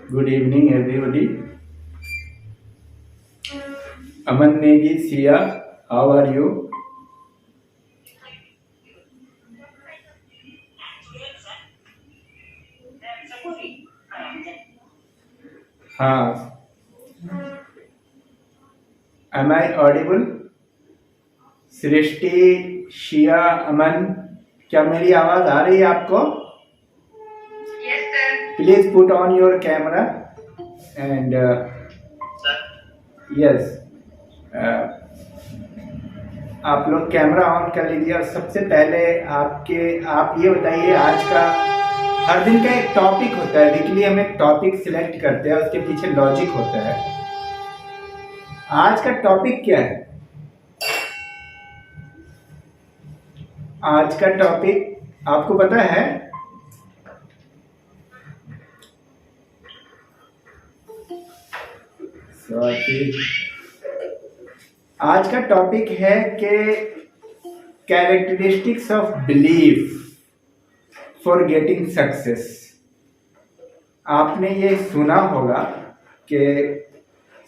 Good evening, everybody. Aman Negi Sia, how are you? हाँ, am I audible? सृष्टि, शिया, अमन, क्या मेरी आवाज आ रही है आपको? Yes, sir. Please put on your camera and yes, आप लोग कैमरा ऑन कर लीजिए। और सबसे पहले आप ये बताइए, आज का हर दिन का एक टॉपिक होता है। वीकली हम एक टॉपिक सिलेक्ट करते हैं, उसके पीछे लॉजिक होता है। आज का टॉपिक क्या है? आज का टॉपिक आपको पता है? आज का टॉपिक है कि characteristics of belief for getting success. आपने ये सुना होगा कि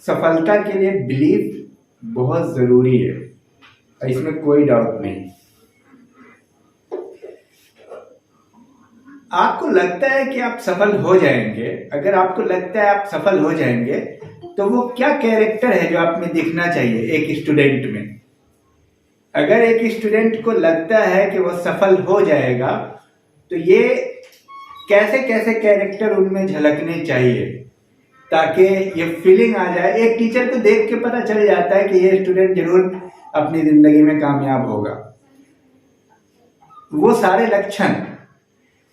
सफलता के लिए बिलीफ बहुत ज़रूरी है, इसमें कोई डाउट नहीं। आपको लगता है कि आप सफल हो जाएंगे? अगर आपको लगता है आप सफल हो जाएंगे तो वो क्या कैरेक्टर है जो आप में दिखना चाहिए एक स्टूडेंट में? अगर एक स्टूडेंट को लगता है कि वो सफल हो जाएगा तो ये कैसे कैसे कैरेक्टर उनमें झलकने चाहिए ताकि ये फीलिंग आ जाए। एक टीचर को देख के पता चल जाता है कि ये स्टूडेंट जरूर अपनी जिंदगी में कामयाब होगा। वो सारे लक्षण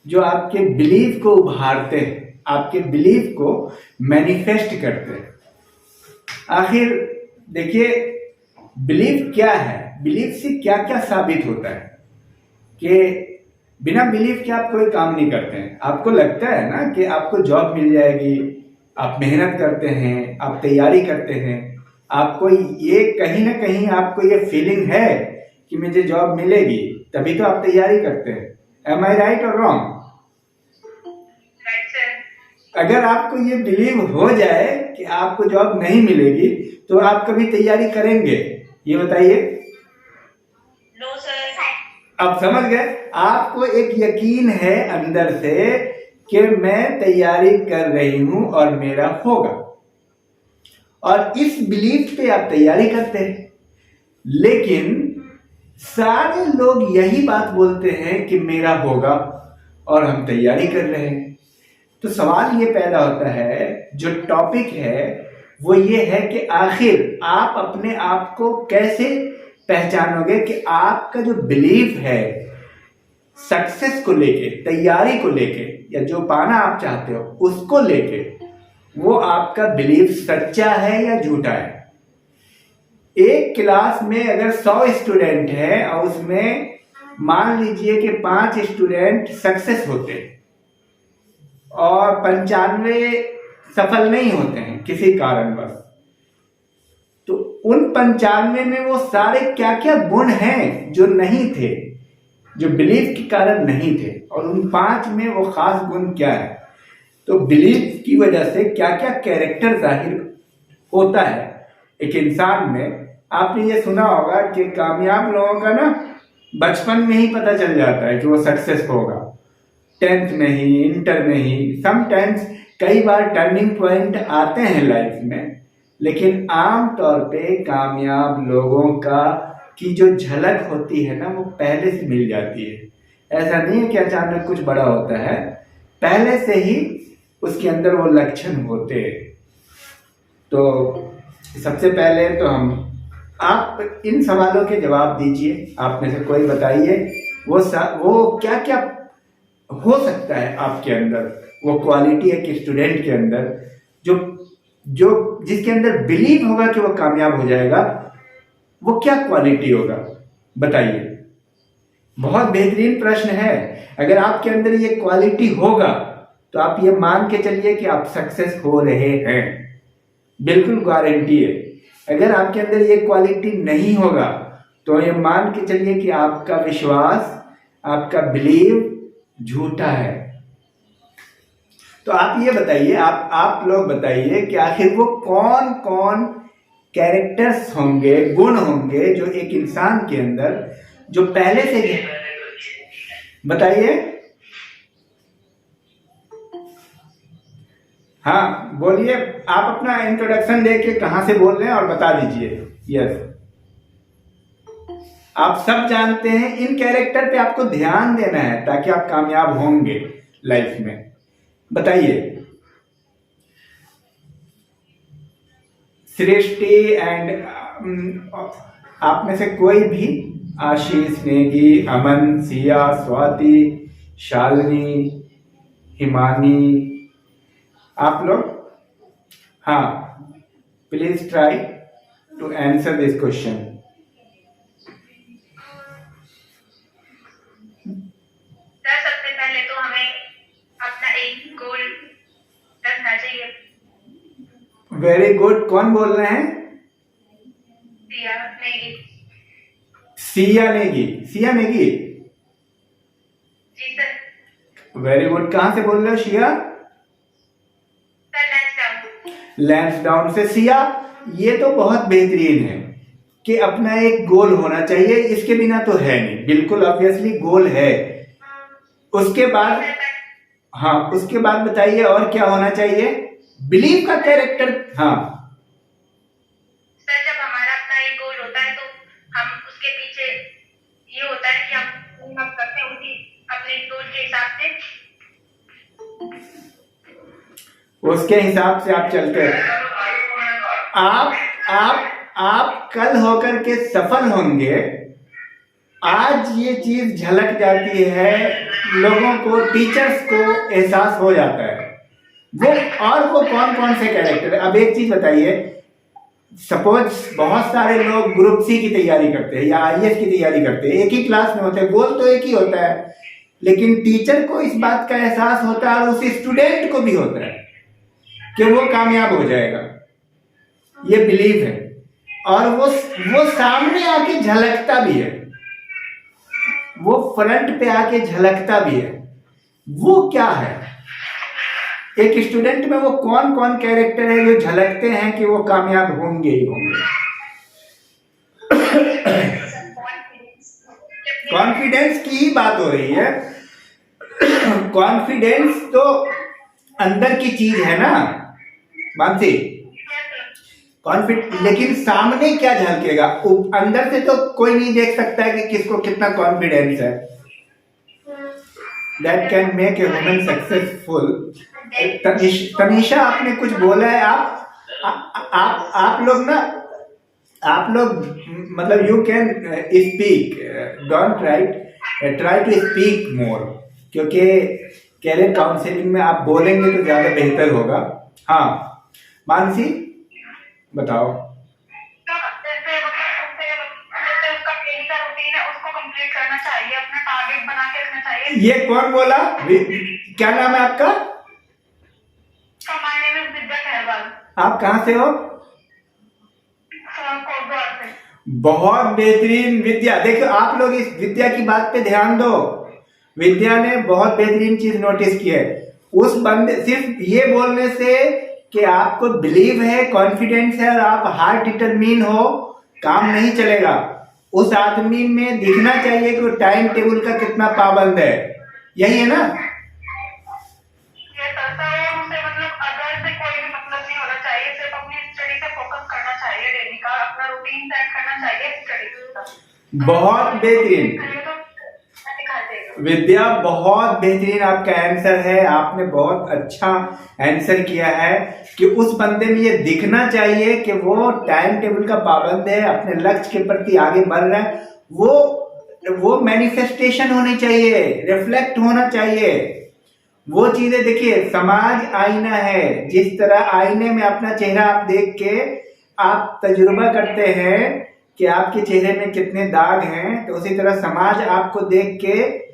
जो आपके बिलीफ को उभारते हैं, आपके बिलीफ को मैनिफेस्ट करते हैं। आखिर देखिए, बिलीफ क्या है? बिलीफ से क्या क्या साबित होता है कि बिना बिलीफ के आप कोई काम नहीं करते हैं। आपको लगता है ना कि आपको जॉब मिल जाएगी, आप मेहनत करते हैं, आप तैयारी करते हैं, आपको ये कहीं ना कहीं आपको ये फीलिंग है कि मुझे जॉब मिलेगी, तभी तो आप तैयारी करते हैं। एम आई राइट और रॉन्ग? अगर आपको ये बिलीव हो जाए कि आपको जॉब नहीं मिलेगी तो आप कभी तैयारी करेंगे? ये बताइए। No, sir. आप समझ गए? आपको एक यकीन है अंदर से कि मैं तैयारी कर रही हूं और मेरा होगा, और इस बिलीफ पे आप तैयारी करते हैं। लेकिन सारे लोग यही बात बोलते हैं कि मेरा होगा और हम तैयारी कर रहे हैं। तो सवाल ये पैदा होता है, जो टॉपिक है वो ये है कि आखिर आप अपने आप को कैसे पहचानोगे कि आपका जो बिलीफ है सक्सेस को लेके, तैयारी को लेके, या जो पाना आप चाहते हो उसको लेके, वो आपका बिलीफ सच्चा है या झूठा है। एक क्लास में अगर 100 स्टूडेंट है और उसमें मान लीजिए कि 5 स्टूडेंट सक्सेस होते हैं और 95 सफल नहीं होते हैं किसी कारणवश, तो उन 95 में वो सारे क्या क्या गुण हैं जो नहीं थे, जो बिलीफ के कारण नहीं थे, और उन 5 में वो खास गुण क्या है? तो बिलीफ की वजह से क्या क्या कैरेक्टर जाहिर होता है एक इंसान में। आपने ये सुना होगा कि कामयाब लोगों का ना बचपन में ही पता चल जाता है कि वो सक्सेस होगा, 10th में ही, इंटर में ही। समटाइम्स कई बार टर्निंग पॉइंट आते हैं लाइफ में, लेकिन आम तौर पे कामयाब लोगों का की जो झलक होती है ना वो पहले से मिल जाती है। ऐसा नहीं है कि अचानक कुछ बड़ा होता है, पहले से ही उसके अंदर वो लक्षण होते हैं। तो सबसे पहले तो आप इन सवालों के जवाब दीजिए। आप में से कोई बताइए वो क्या क्या हो सकता है आपके अंदर, वो क्वालिटी एक स्टूडेंट के अंदर जो जो जिसके अंदर बिलीव होगा कि वो कामयाब हो जाएगा, वो क्या क्वालिटी होगा? बताइए। बहुत बेहतरीन प्रश्न है। अगर आपके अंदर ये क्वालिटी होगा तो आप ये मान के चलिए कि आप सक्सेस हो रहे हैं, बिल्कुल गारंटी है। अगर आपके अंदर ये क्वालिटी नहीं होगा तो ये मान के चलिए कि आपका विश्वास, आपका बिलीव झूठा है। तो आप ये बताइए, आप लोग बताइए कि आखिर वो कौन कौन कैरेक्टर्स होंगे, गुण होंगे जो एक इंसान के अंदर जो पहले से ही, बताइए। हाँ बोलिए, आप अपना इंट्रोडक्शन देके कहां से बोल रहे हैं और बता दीजिए। यस, आप सब जानते हैं, इन कैरेक्टर पे आपको ध्यान देना है ताकि आप कामयाब होंगे लाइफ में। बताइए। सृष्टि एंड आप में से कोई भी, आशीष, नेगी, अमन, सिया, स्वाति, शालिनी, हिमानी, आप लोग, हाँ, please try to answer this question. Sir सबसे पहले तो हमें अपना एक गोल रखना चाहिए। Very good. कौन बोल रहे हैं? सिया नेगी। सिया नेगी। सिया नेगी, जी सर। Very good. कहां से बोल रहे हो सिया? सर लैंसडाउन। लैंसडाउन से। सिया, ये तो बहुत बेहतरीन है कि अपना एक गोल होना चाहिए, इसके बिना तो है नहीं, बिल्कुल ऑब्वियसली गोल है। उसके बाद, हाँ, उसके बाद बताइए और क्या होना चाहिए? बिलीव का कैरेक्टर। हाँ सर जब हमारा अपना एक गोल होता है तो हम उसके पीछे ये होता है कि हम करते हैं उसी अपने गोल के हिसाब से, उसके हिसाब से आप चलते हैं। आप कल होकर के सफल होंगे। आज ये चीज झलक जाती है, लोगों को, टीचर्स को एहसास हो जाता है वो। और वो कौन कौन से कैरेक्टर है? अब एक चीज बताइए, सपोज बहुत सारे लोग ग्रुप सी की तैयारी करते हैं या आईएएस की तैयारी करते हैं, एक ही क्लास में होते हैं, गोल तो एक ही होता है, लेकिन टीचर को इस बात का एहसास होता है और उस स्टूडेंट को भी होता है कि वो कामयाब हो जाएगा, ये बिलीव है। और वो सामने आके झलकता भी है, वो फ्रंट पे आके झलकता भी है। वो क्या है? एक स्टूडेंट में वो कौन कौन कैरेक्टर है जो झलकते हैं कि वो कामयाब होंगे ही होंगे? कॉन्फिडेंस की ही बात हो रही है। कॉन्फिडेंस तो अंदर की चीज है ना मानसी, कॉन्फिडेंस, लेकिन सामने क्या झलकेगा? अंदर से तो कोई नहीं देख सकता है कि किसको कितना कॉन्फिडेंस है। That can make a woman successful. Tanisha, आपने कुछ बोला है? आप लोग ना, आप लोग मतलब you can speak, don't try to speak more, क्योंकि कैरियर काउंसलिंग में आप बोलेंगे तो ज्यादा बेहतर होगा। हाँ मानसी बताओ। ये कौन बोला? क्या नाम है आपका? आप कहाँ से हो? बहुत बेहतरीन विद्या। देखो आप लोग इस विद्या की बात पे ध्यान दो। विद्या ने बहुत बेहतरीन चीज नोटिस की है। उस बंदे, सिर्फ ये बोलने से कि आपको बिलीव है, कॉन्फिडेंस है और आप हार्ड डिटरमिन हो, काम नहीं चलेगा। उस आदमी में दिखना चाहिए कि वो टाइम टेबल का कितना पाबंद है। यही है ना? बहुत बेहतरीन विद्या, बहुत बेहतरीन आपका आंसर है। आपने बहुत अच्छा आंसर किया है कि उस बंदे में ये दिखना चाहिए कि वो टाइम टेबल का पाबंद है, अपने लक्ष्य के प्रति आगे बढ़ रहा है। वो मैनिफेस्टेशन होनी चाहिए, रिफ्लेक्ट होना चाहिए। वो चीजें देखिए, समाज आईना है। जिस तरह आईने में अपना चेहरा आप देख के आप तजुर्बा करते हैं कि आपके चेहरे में कितने दाग हैं, तो उसी तरह समाज आपको देख के,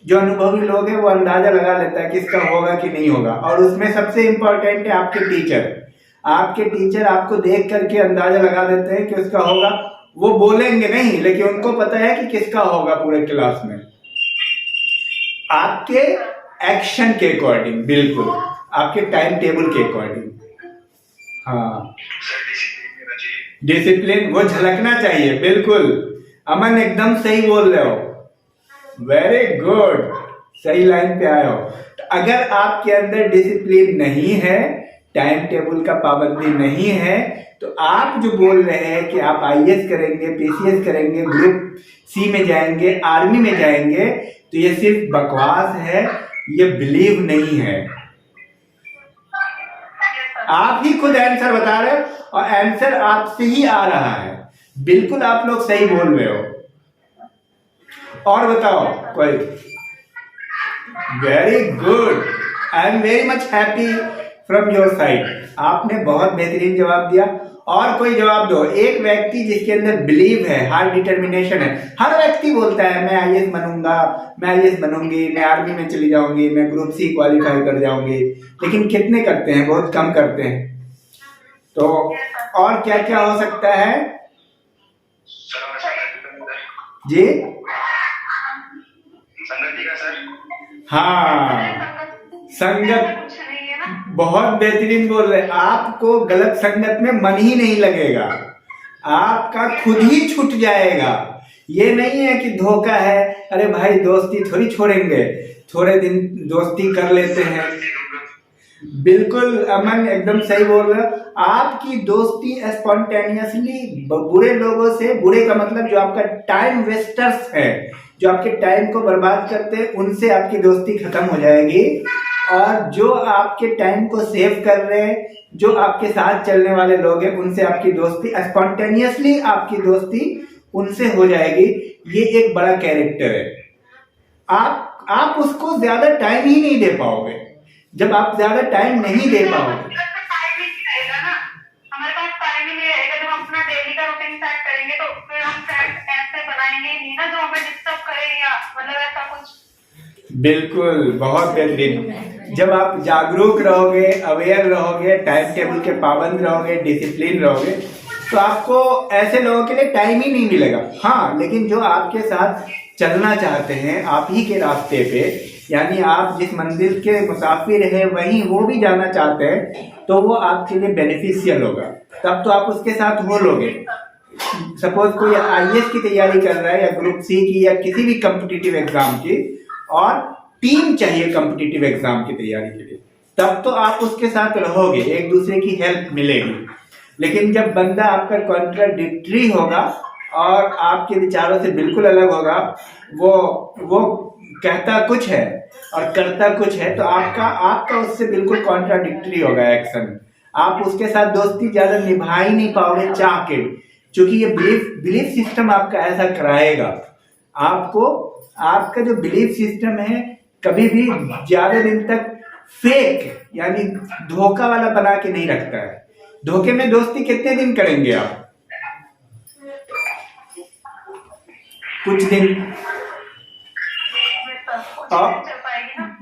जो अनुभवी लोग हैं वो अंदाजा लगा लेता है किसका होगा कि नहीं होगा। और उसमें सबसे इंपॉर्टेंट है आपके टीचर। आपके टीचर आपको देख करके अंदाजा लगा देते हैं कि उसका होगा। वो बोलेंगे नहीं, लेकिन उनको पता है कि किसका होगा पूरे क्लास में, आपके एक्शन के अकॉर्डिंग। बिल्कुल आपके टाइम टेबल के अकॉर्डिंग। हाँ, डिसिप्लिन वो झलकना चाहिए, बिल्कुल। अमन एकदम सही बोल रहे हो, वेरी गुड, सही लाइन पे आए हो। तो अगर आपके अंदर डिसिप्लिन नहीं है, टाइम टेबल का पाबंदी नहीं है, तो आप जो बोल रहे हैं कि आप आईएएस करेंगे, पीसीएस करेंगे, ग्रुप सी में जाएंगे, आर्मी में जाएंगे, तो ये सिर्फ बकवास है, ये बिलीव नहीं है। आप ही खुद आंसर बता रहे हो और आंसर आपसे ही आ रहा है, बिल्कुल आप लोग सही बोल रहे हो। और बताओ कोई। Very good, I am very much happy from your side. आपने बहुत बेहतरीन जवाब दिया। और कोई जवाब दो, एक व्यक्ति जिसके अंदर बिलीव है, हार्ड डिटर्मिनेशन है। हर व्यक्ति बोलता है मैं आईएएस बनूंगा, मैं आईएएस बनूंगी, मैं आर्मी में चली जाऊंगी, मैं ग्रुप सी क्वालिफाई कर जाऊंगी, लेकिन कितने करते हैं? बहुत कम करते हैं। तो और क्या क्या हो सकता है जी? हाँ, संगत, बहुत बेहतरीन बोल रहे। आपको गलत संगत में मन ही नहीं लगेगा, आपका खुद ही छूट जाएगा। ये नहीं है कि धोखा है, अरे भाई दोस्ती थोड़ी छोड़ेंगे, थोड़े दिन दोस्ती कर लेते हैं। बिल्कुल अमन एकदम सही बोल रहे हो। आपकी दोस्ती स्पॉन्टेनियसली बुरे लोगों से, बुरे का मतलब जो आपका टाइम वेस्टर्स है, जो आपके टाइम को बर्बाद करते हैं, उनसे आपकी दोस्ती खत्म हो जाएगी। और जो आपके टाइम को सेव कर रहे हैं, जो आपके साथ चलने वाले लोग हैं, उनसे आपकी दोस्ती स्पॉन्टेनियसली, आपकी दोस्ती उनसे हो जाएगी। ये एक बड़ा कैरेक्टर है। आप उसको ज्यादा टाइम ही नहीं दे पाओगे। जब आप ज्यादा टाइम नहीं दे पाओगे, हमारे पास टाइम ही नहीं रहेगा। जब हम अपना डेली का रूटीन सेट करेंगे तो फिर हम फ्रेंड्स ऐसे बनाएंगे नहीं ना जो हमें डिस्टर्ब करे या मतलब ऐसा कुछ। बिल्कुल, बहुत बेहतरीन। जब आप जागरूक रहोगे, अवेयर रहोगे, टाइम टेबल के पाबंद रहोगे, डिसिप्लिन रहोगे, तो आपको ऐसे लोगों के लिए टाइम ही नहीं मिलेगा। हाँ, लेकिन जो आपके साथ चलना चाहते हैं, आप ही के रास्ते पे, यानी आप जिस मंदिर के मुसाफिर हैं वहीं वो भी जाना चाहते हैं, तो वो आपके लिए बेनिफिशियल होगा। तब तो आप उसके साथ हो लोगे। सपोज कोई आईएएस की तैयारी कर रहा है, या ग्रुप सी की, या किसी भी कॉम्पिटिटिव एग्जाम की, और टीम चाहिए कॉम्पिटिटिव एग्जाम की तैयारी के लिए, तब तो आप उसके साथ रहोगे, एक दूसरे की हेल्प मिलेगी। लेकिन जब बंदा आपका कॉन्ट्राडिक्टरी होगा और आपके विचारों से बिल्कुल अलग होगा, वो कहता कुछ है और करता कुछ है, तो आपका उससे बिल्कुल कॉन्ट्राडिक्टरी होगा एक्शन। आप उसके साथ दोस्ती ज्यादा निभा ही नहीं पाओगे चाह के, क्योंकि ये बिलीफ सिस्टम आपका ऐसा कराएगा। आपको आपका जो बिलीफ सिस्टम है कभी भी ज्यादा दिन तक फेक यानी धोखा वाला बना के नहीं रखता है। धोखे में दोस्ती कितने दिन करेंगे आप? कुछ दिन। और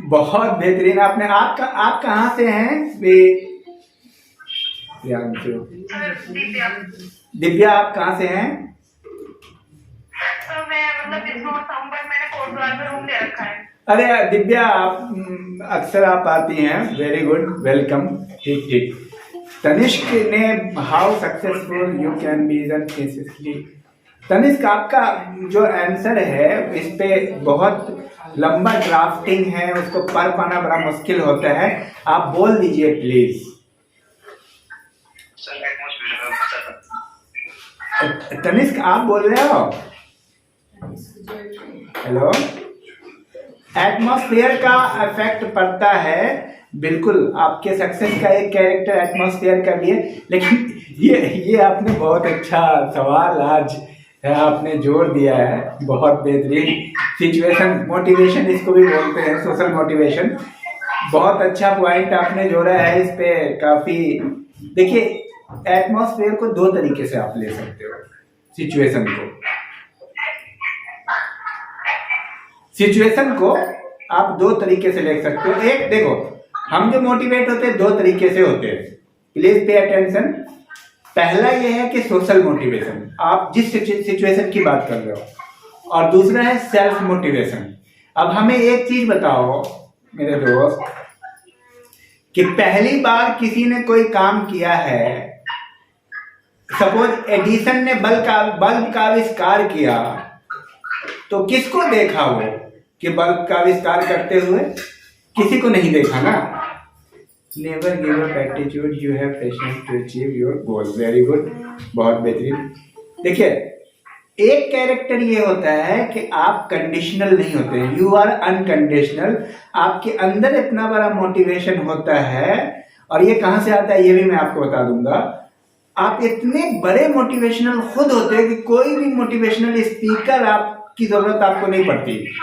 बहुत बेहतरीन आपने, आप कहाँ से हैं? दिव्या, आप कहाँ से हैं? अरे दिव्या, आप अक्सर आप आती हैं, वेरी गुड, वेलकम। ठीक ठीक। तनिष्क ने how successful you can be an. Tanishq, आपका जो आंसर है इस पे बहुत लंबा ड्राफ्टिंग है, उसको पढ़ पाना बड़ा मुश्किल होता है। आप बोल दीजिए प्लीज। तनिष्क, आप बोल रहे हो? हेलो। एटमॉस्फेयर का इफेक्ट पड़ता है, बिल्कुल। आपके सक्सेस का एक कैरेक्टर एटमॉस्फेयर का भी है। लेकिन ये आपने बहुत अच्छा सवाल आज आपने जोड़ दिया है, बहुत बेहतरीन। सिचुएशन मोटिवेशन इसको भी बोलते हैं, सोशल मोटिवेशन। बहुत अच्छा पॉइंट आपने जोड़ा है इस पे, काफी। देखिए, एटमॉस्फेयर को दो तरीके से आप ले सकते हो। सिचुएशन को आप दो तरीके से ले सकते हो। एक, देखो, हम जो मोटिवेट होते हैं दो तरीके से होते हैं, प्लीज पे अटेंशन। पहला ये है कि सोशल मोटिवेशन, आप जिस सिचुएशन की बात कर रहे हो, और दूसरा है सेल्फ मोटिवेशन। अब हमें एक चीज बताओ मेरे दोस्त, कि पहली बार किसी ने कोई काम किया है, सपोज एडिसन ने बल्ब का आविष्कार किया, तो किसको देखा वो कि बल्ब का आविष्कार करते हुए? किसी को नहीं देखा ना। Never give up attitude, you have patience to achieve your goal. Very good, बहुत बेहतरीन। देखिए, एक कैरेक्टर ये होता है कि आप कंडीशनल नहीं होते, यू आर अनकंडीशनल। आपके अंदर इतना बड़ा मोटिवेशन होता है, और ये कहां से आता है ये भी मैं आपको बता दूंगा। आप इतने बड़े मोटिवेशनल खुद होते हैं कि कोई भी मोटिवेशनल स्पीकर आपकी जरूरत आपको नहीं पड़ती।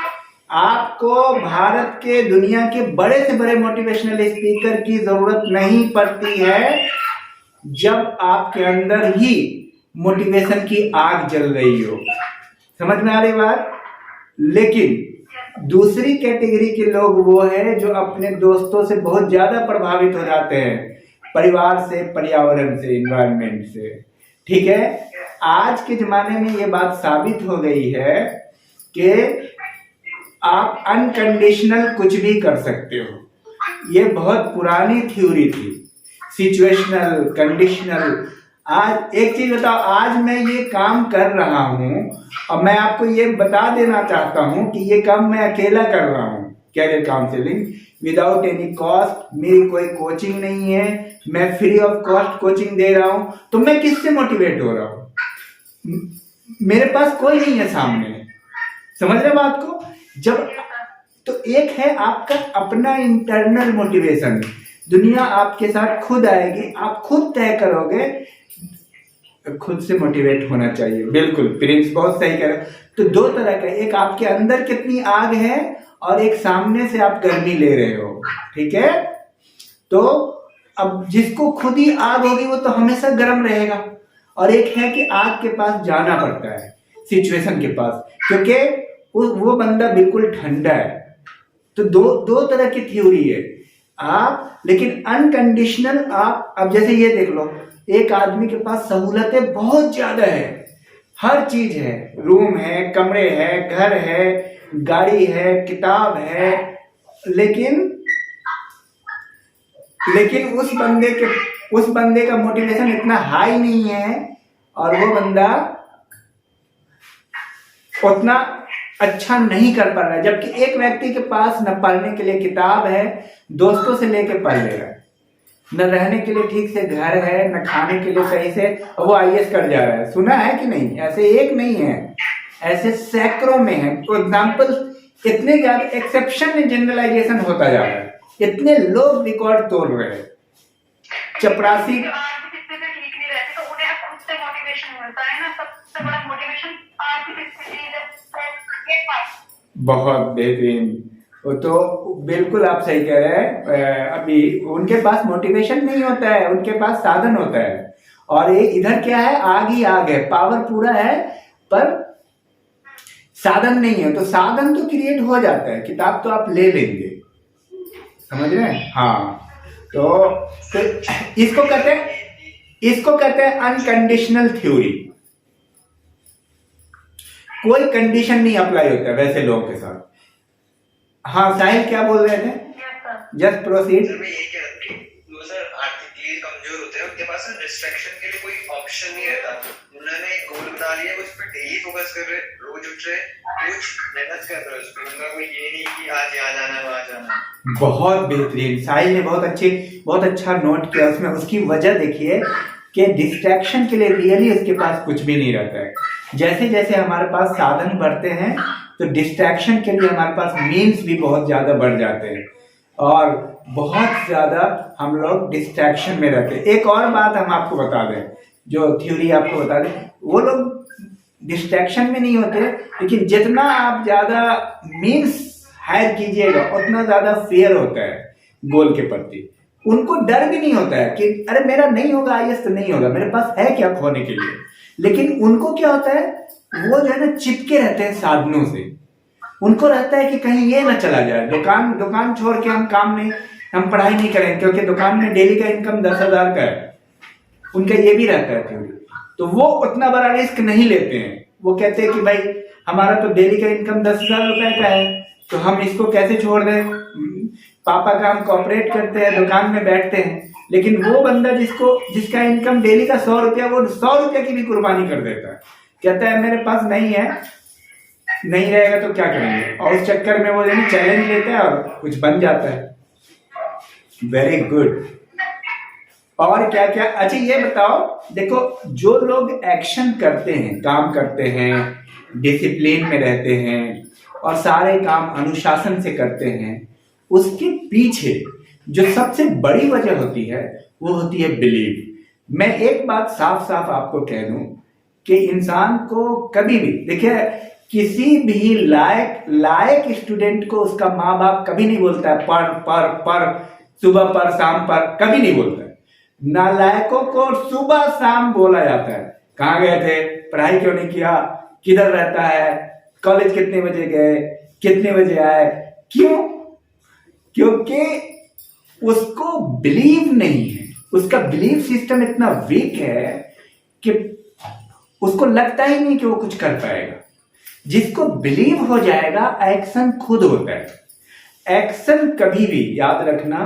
आपको भारत के दुनिया के बड़े से बड़े मोटिवेशनल स्पीकर की जरूरत नहीं पड़ती है, जब आपके अंदर ही मोटिवेशन की आग जल रही हो। समझ में आ रही बात? लेकिन दूसरी कैटेगरी के लोग वो है जो अपने दोस्तों से बहुत ज्यादा प्रभावित हो जाते हैं, परिवार से, पर्यावरण से, इन्वायरमेंट से। ठीक है, आज के जमाने में ये बात साबित हो गई है कि आप अनकंडीशनल कुछ भी कर सकते हो। ये बहुत पुरानी थ्योरी थी, सिचुएशनल, कंडीशनल। आज एक चीज बताओ, आज मैं ये काम कर रहा हूं और मैं आपको ये बता देना चाहता हूं कि ये काम मैं अकेला कर रहा हूं, career counselling, without any cost. मेरी कोई कोचिंग नहीं है, मैं फ्री ऑफ कॉस्ट कोचिंग दे रहा हूं। तो मैं किससे मोटिवेट हो रहा हूं? मेरे पास कोई नहीं है सामने। समझ रहे बात को? जब तो एक है आपका अपना इंटरनल मोटिवेशन, दुनिया आपके साथ खुद आएगी, आप खुद तय करोगे। खुद से मोटिवेट होना चाहिए। बिल्कुल प्रिंस, बहुत सही कह रहे हो। तो दो तरह का, एक आपके अंदर कितनी आग है और एक सामने से आप गर्मी ले रहे हो। ठीक है, तो अब जिसको खुद ही आग होगी वो तो हमेशा गर्म रहेगा, और एक है कि आग के पास जाना पड़ता है, सिचुएशन के पास, क्योंकि वो बंदा बिल्कुल ठंडा है। तो दो तरह की थ्योरी है आप। लेकिन अनकंडीशनल आप, अब जैसे ये देख लो, एक आदमी के पास सहूलतें बहुत ज्यादा है, हर चीज है, रूम है, कमरे है, घर है, गाड़ी है, किताब है, लेकिन उस बंदे का मोटिवेशन इतना हाई नहीं है, और वो बंदा उतना अच्छा नहीं कर पा रहा है। जबकि एक व्यक्ति के पास न पढ़ने के लिए किताब है, दोस्तों से लेके पढ़ ले रहा है, न रहने के लिए ठीक से घर है, न खाने के लिए सही से, वो आईएएस कर जा रहा है। सुना है कि नहीं? ऐसे एक नहीं है, ऐसे सैकड़ों में है। तो एग्जाम्पल इतने ज्यादा, एक्सेप्शन जनरलाइजेशन होता जा रहा है, इतने लोग रिकॉर्ड तोड़ रहे हैं। चपरासी बहुत बेहतरीन। वो तो बिल्कुल आप सही कह रहे हैं। अभी उनके पास मोटिवेशन नहीं होता है, उनके पास साधन होता है, और ये इधर क्या है, आग ही आग है, पावर पूरा है पर साधन नहीं है। तो साधन तो क्रिएट हो जाता है, किताब तो आप ले लेंगे। समझ रहे हैं? हाँ, तो इसको कहते हैं अनकंडीशनल थ्योरी। कोई कंडीशन नहीं अप्लाई होता है वैसे लोगों के साथ। हाँ साहिल, क्या बोल रहे थे? Just proceed. आर्थिकली कमजोर होते हैं, उनके पास डिस्ट्रैक्शन के लिए कोई ऑप्शन नहीं रहता। उन्होंने एक गोल बना लिया, उस पर डेली फोकस कर रहे, रोज उठ रहे, कुछ मेहनत कर रहे, उस पर उनका कोई ये नहीं कि आज यहाँ जाना है वहाँ जाना है। बहुत बेहतरीन, साहिल ने बहुत अच्छा नोट किया उसमें। उसकी वजह देखिए कि डिस्ट्रैक्शन के लिए रियली उसके पास कुछ भी नहीं रहता है। जैसे जैसे हमारे पास साधन बढ़ते हैं तो डिस्ट्रैक्शन के लिए हमारे पास मीन्स भी बहुत ज्यादा बढ़ जाते हैं, और बहुत ज्यादा हम लोग डिस्ट्रैक्शन में रहते हैं। एक और बात हम आपको बता दें, जो थ्योरी आपको बता दें, वो लोग डिस्ट्रैक्शन में नहीं होते, लेकिन जितना आप ज्यादा मीन्स हायर कीजिएगा उतना ज्यादा फेयर होता है गोल के प्रति। उनको डर भी नहीं होता है कि अरे मेरा नहीं होगा आईएएस, तो नहीं होगा, मेरे पास है क्या खोने के लिए। लेकिन उनको क्या होता है, वो जो है ना चिपके रहते हैं साधनों से। उनको रहता है कि कहीं ये ना चला जाए, दुकान छोड़ के हम पढ़ाई नहीं करें, क्योंकि दुकान में डेली का इनकम 10,000 का है। उनका ये भी रहता है थ्योरी। तो वो उतना बड़ा रिस्क नहीं लेते हैं। वो कहते हैं कि भाई हमारा तो डेली का इनकम 10,000 रुपए का है, तो हम इसको कैसे छोड़ दें? पापा का हम कॉपरेट करते हैं, दुकान में बैठते हैं, लेकिन वो बंदा जिसका इनकम डेली का 100 रुपया, वो 100 रुपया की भी कुर्बानी कर देता है, कहता है मेरे पास नहीं है, नहीं रहेगा तो क्या करेंगे, और उस चक्कर में वो चैलेंज लेता है और कुछ बन जाता है। Very good. और क्या क्या? अच्छा ये बताओ, देखो जो लोग एक्शन करते हैं, काम करते हैं, डिसिप्लिन में रहते हैं और सारे काम अनुशासन से करते हैं, उसके पीछे जो सबसे बड़ी वजह होती है वो होती है बिलीव। मैं एक बात साफ साफ आपको कह दूं कि इंसान को कभी भी, देखिए, किसी भी लायक स्टूडेंट को उसका माँ बाप कभी नहीं बोलता है पर सुबह पर शाम पर, कभी नहीं बोलता है। नालायकों को सुबह शाम बोला जाता है, कहाँ गए थे, पढ़ाई क्यों नहीं किया, किधर रहता है, कॉलेज कितने बजे गए, कितने बजे आए। क्यों? क्योंकि उसको बिलीव नहीं है, उसका बिलीव सिस्टम इतना वीक है कि उसको लगता ही नहीं कि वो कुछ कर पाएगा। जिसको बिलीव हो जाएगा, एक्शन खुद होता है। एक्शन कभी भी, याद रखना,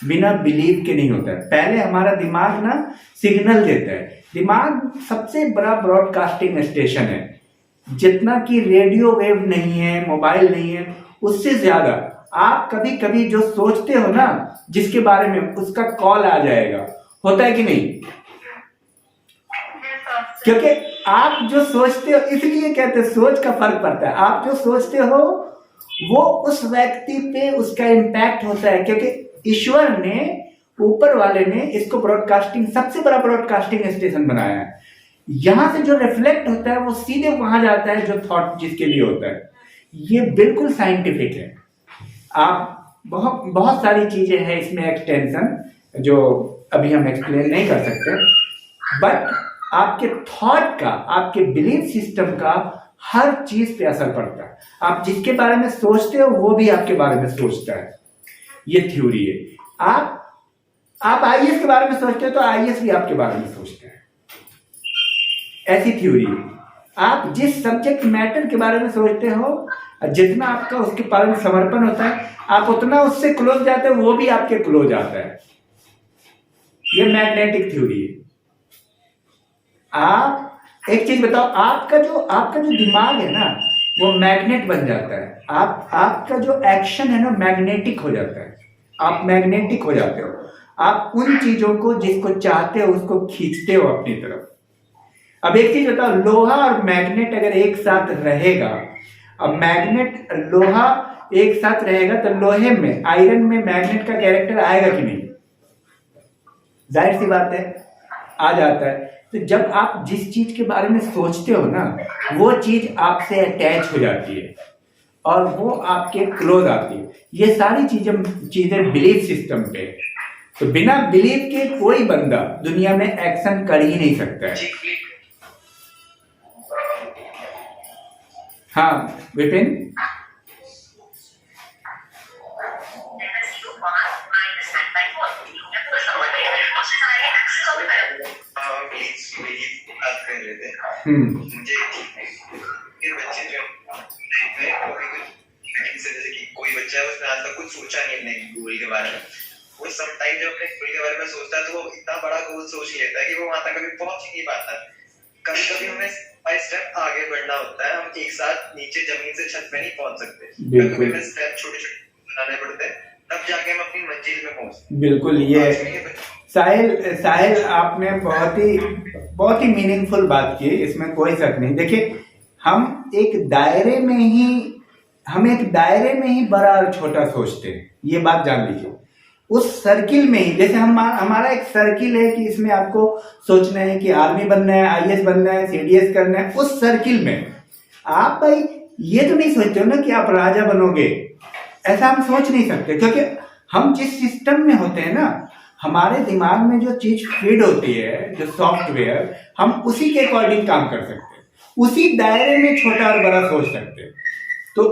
बिना बिलीव के नहीं होता है। पहले हमारा दिमाग ना सिग्नल देता है। दिमाग सबसे बड़ा ब्रॉडकास्टिंग स्टेशन है। जितना कि रेडियो वेव नहीं है, मोबाइल नहीं है, उससे ज्यादा आप कभी कभी जो सोचते हो ना, जिसके बारे में, उसका कॉल आ जाएगा। होता है कि नहीं? क्योंकि आप जो सोचते हो, इसलिए कहते हैं सोच का फर्क पड़ता है। आप जो सोचते हो वो उस व्यक्ति पे उसका इम्पैक्ट होता है, क्योंकि ईश्वर ने, ऊपर वाले ने इसको ब्रॉडकास्टिंग, सबसे बड़ा ब्रॉडकास्टिंग स्टेशन बनाया है। यहां से जो रिफ्लेक्ट होता है वो सीधे वहां जाता है जो थॉट जिसके लिए होता है। ये बिल्कुल साइंटिफिक है। आप बहुत सारी चीजें हैं इसमें, एक्सटेंशन जो अभी हम एक्सप्लेन नहीं कर सकते, बट आपके थॉट का, आपके बिलीफ सिस्टम का हर चीज पे असर पड़ता है। आप जिसके बारे में सोचते हो वो भी आपके बारे में सोचता है। ये थ्योरी है। आप आईएएस के बारे में सोचते हो तो आईएएस भी आपके बारे में सोचता है। ऐसी थ्योरी है। आप जिस सब्जेक्ट मैटर के बारे में सोचते हो, जितना आपका उसके बारे में समर्पण होता है, आप उतना उससे क्लोज जाते हो, वो भी आपके क्लोज आता है। ये मैग्नेटिक थ्योरी है। आप एक चीज बताओ, आपका जो दिमाग है ना, वो मैग्नेट बन जाता है। आपका जो एक्शन है ना, मैग्नेटिक हो जाता है। आप मैग्नेटिक हो जाते हो। आप उन चीजों को जिसको चाहते हो उसको खींचते हो अपनी तरफ। अब एक चीज बताओ, लोहा और मैग्नेट अगर एक साथ रहेगा, अब मैग्नेट लोहा एक साथ रहेगा तो लोहे में, आयरन में मैग्नेट का कैरेक्टर आएगा कि नहीं? जाहिर सी बात है, आ जाता है। तो जब आप जिस चीज के बारे में सोचते हो ना, वो चीज आपसे अटैच हो जाती है और वो आपके क्लोज आती है। ये सारी चीजें बिलीफ सिस्टम पे। तो बिना बिलीफ के कोई बंदा दुनिया में एक्शन कर ही नहीं सकता है। हाँ विपिन, मुझे बच्चे जो जैसे कि कोई बच्चा है, उसने आज तक कुछ सोचा नहीं अपने गोल के बारे में। वो समटाइम जब अपने गोल के बारे में सोचता है तो वो इतना बड़ा गोल सोच लेता है कि वो वहां तक कभी पहुंच ही नहीं पाता। कभी कभी हमें बाय स्टेप आगे बढ़ना होता है। हम एक साथ नीचे जमीन से छत पे नहीं पहुंच सकते। कभी हमें स्टेप छोटे छोटे बनाने पड़ते हैं, तब जाके हम अपनी मंजिल में पहुंचते हैं। बिल्कुल। ये साहिल आपने बहुत ही मीनिंगफुल बात की, इसमें कोई शक नहीं। देखिए, हम एक दायरे में ही बड़ा और छोटा सोचते हैं। ये बात जान लीजिए। उस सर्किल में ही, जैसे हमारा एक सर्किल है कि इसमें आपको सोचना है कि आर्मी बनना है, आईएएस बनना है, सीडीएस करना है। उस सर्किल में आप भाई ये तो नहीं सोचते हो ना कि आप राजा बनोगे। ऐसा हम सोच नहीं सकते, क्योंकि हम जिस सिस्टम में होते हैं ना, हमारे दिमाग में जो चीज फीड होती है, जो सॉफ्टवेयर, हम उसी के अकॉर्डिंग काम कर सकते हैं। उसी दायरे में छोटा और बड़ा सोच सकते हैं। तो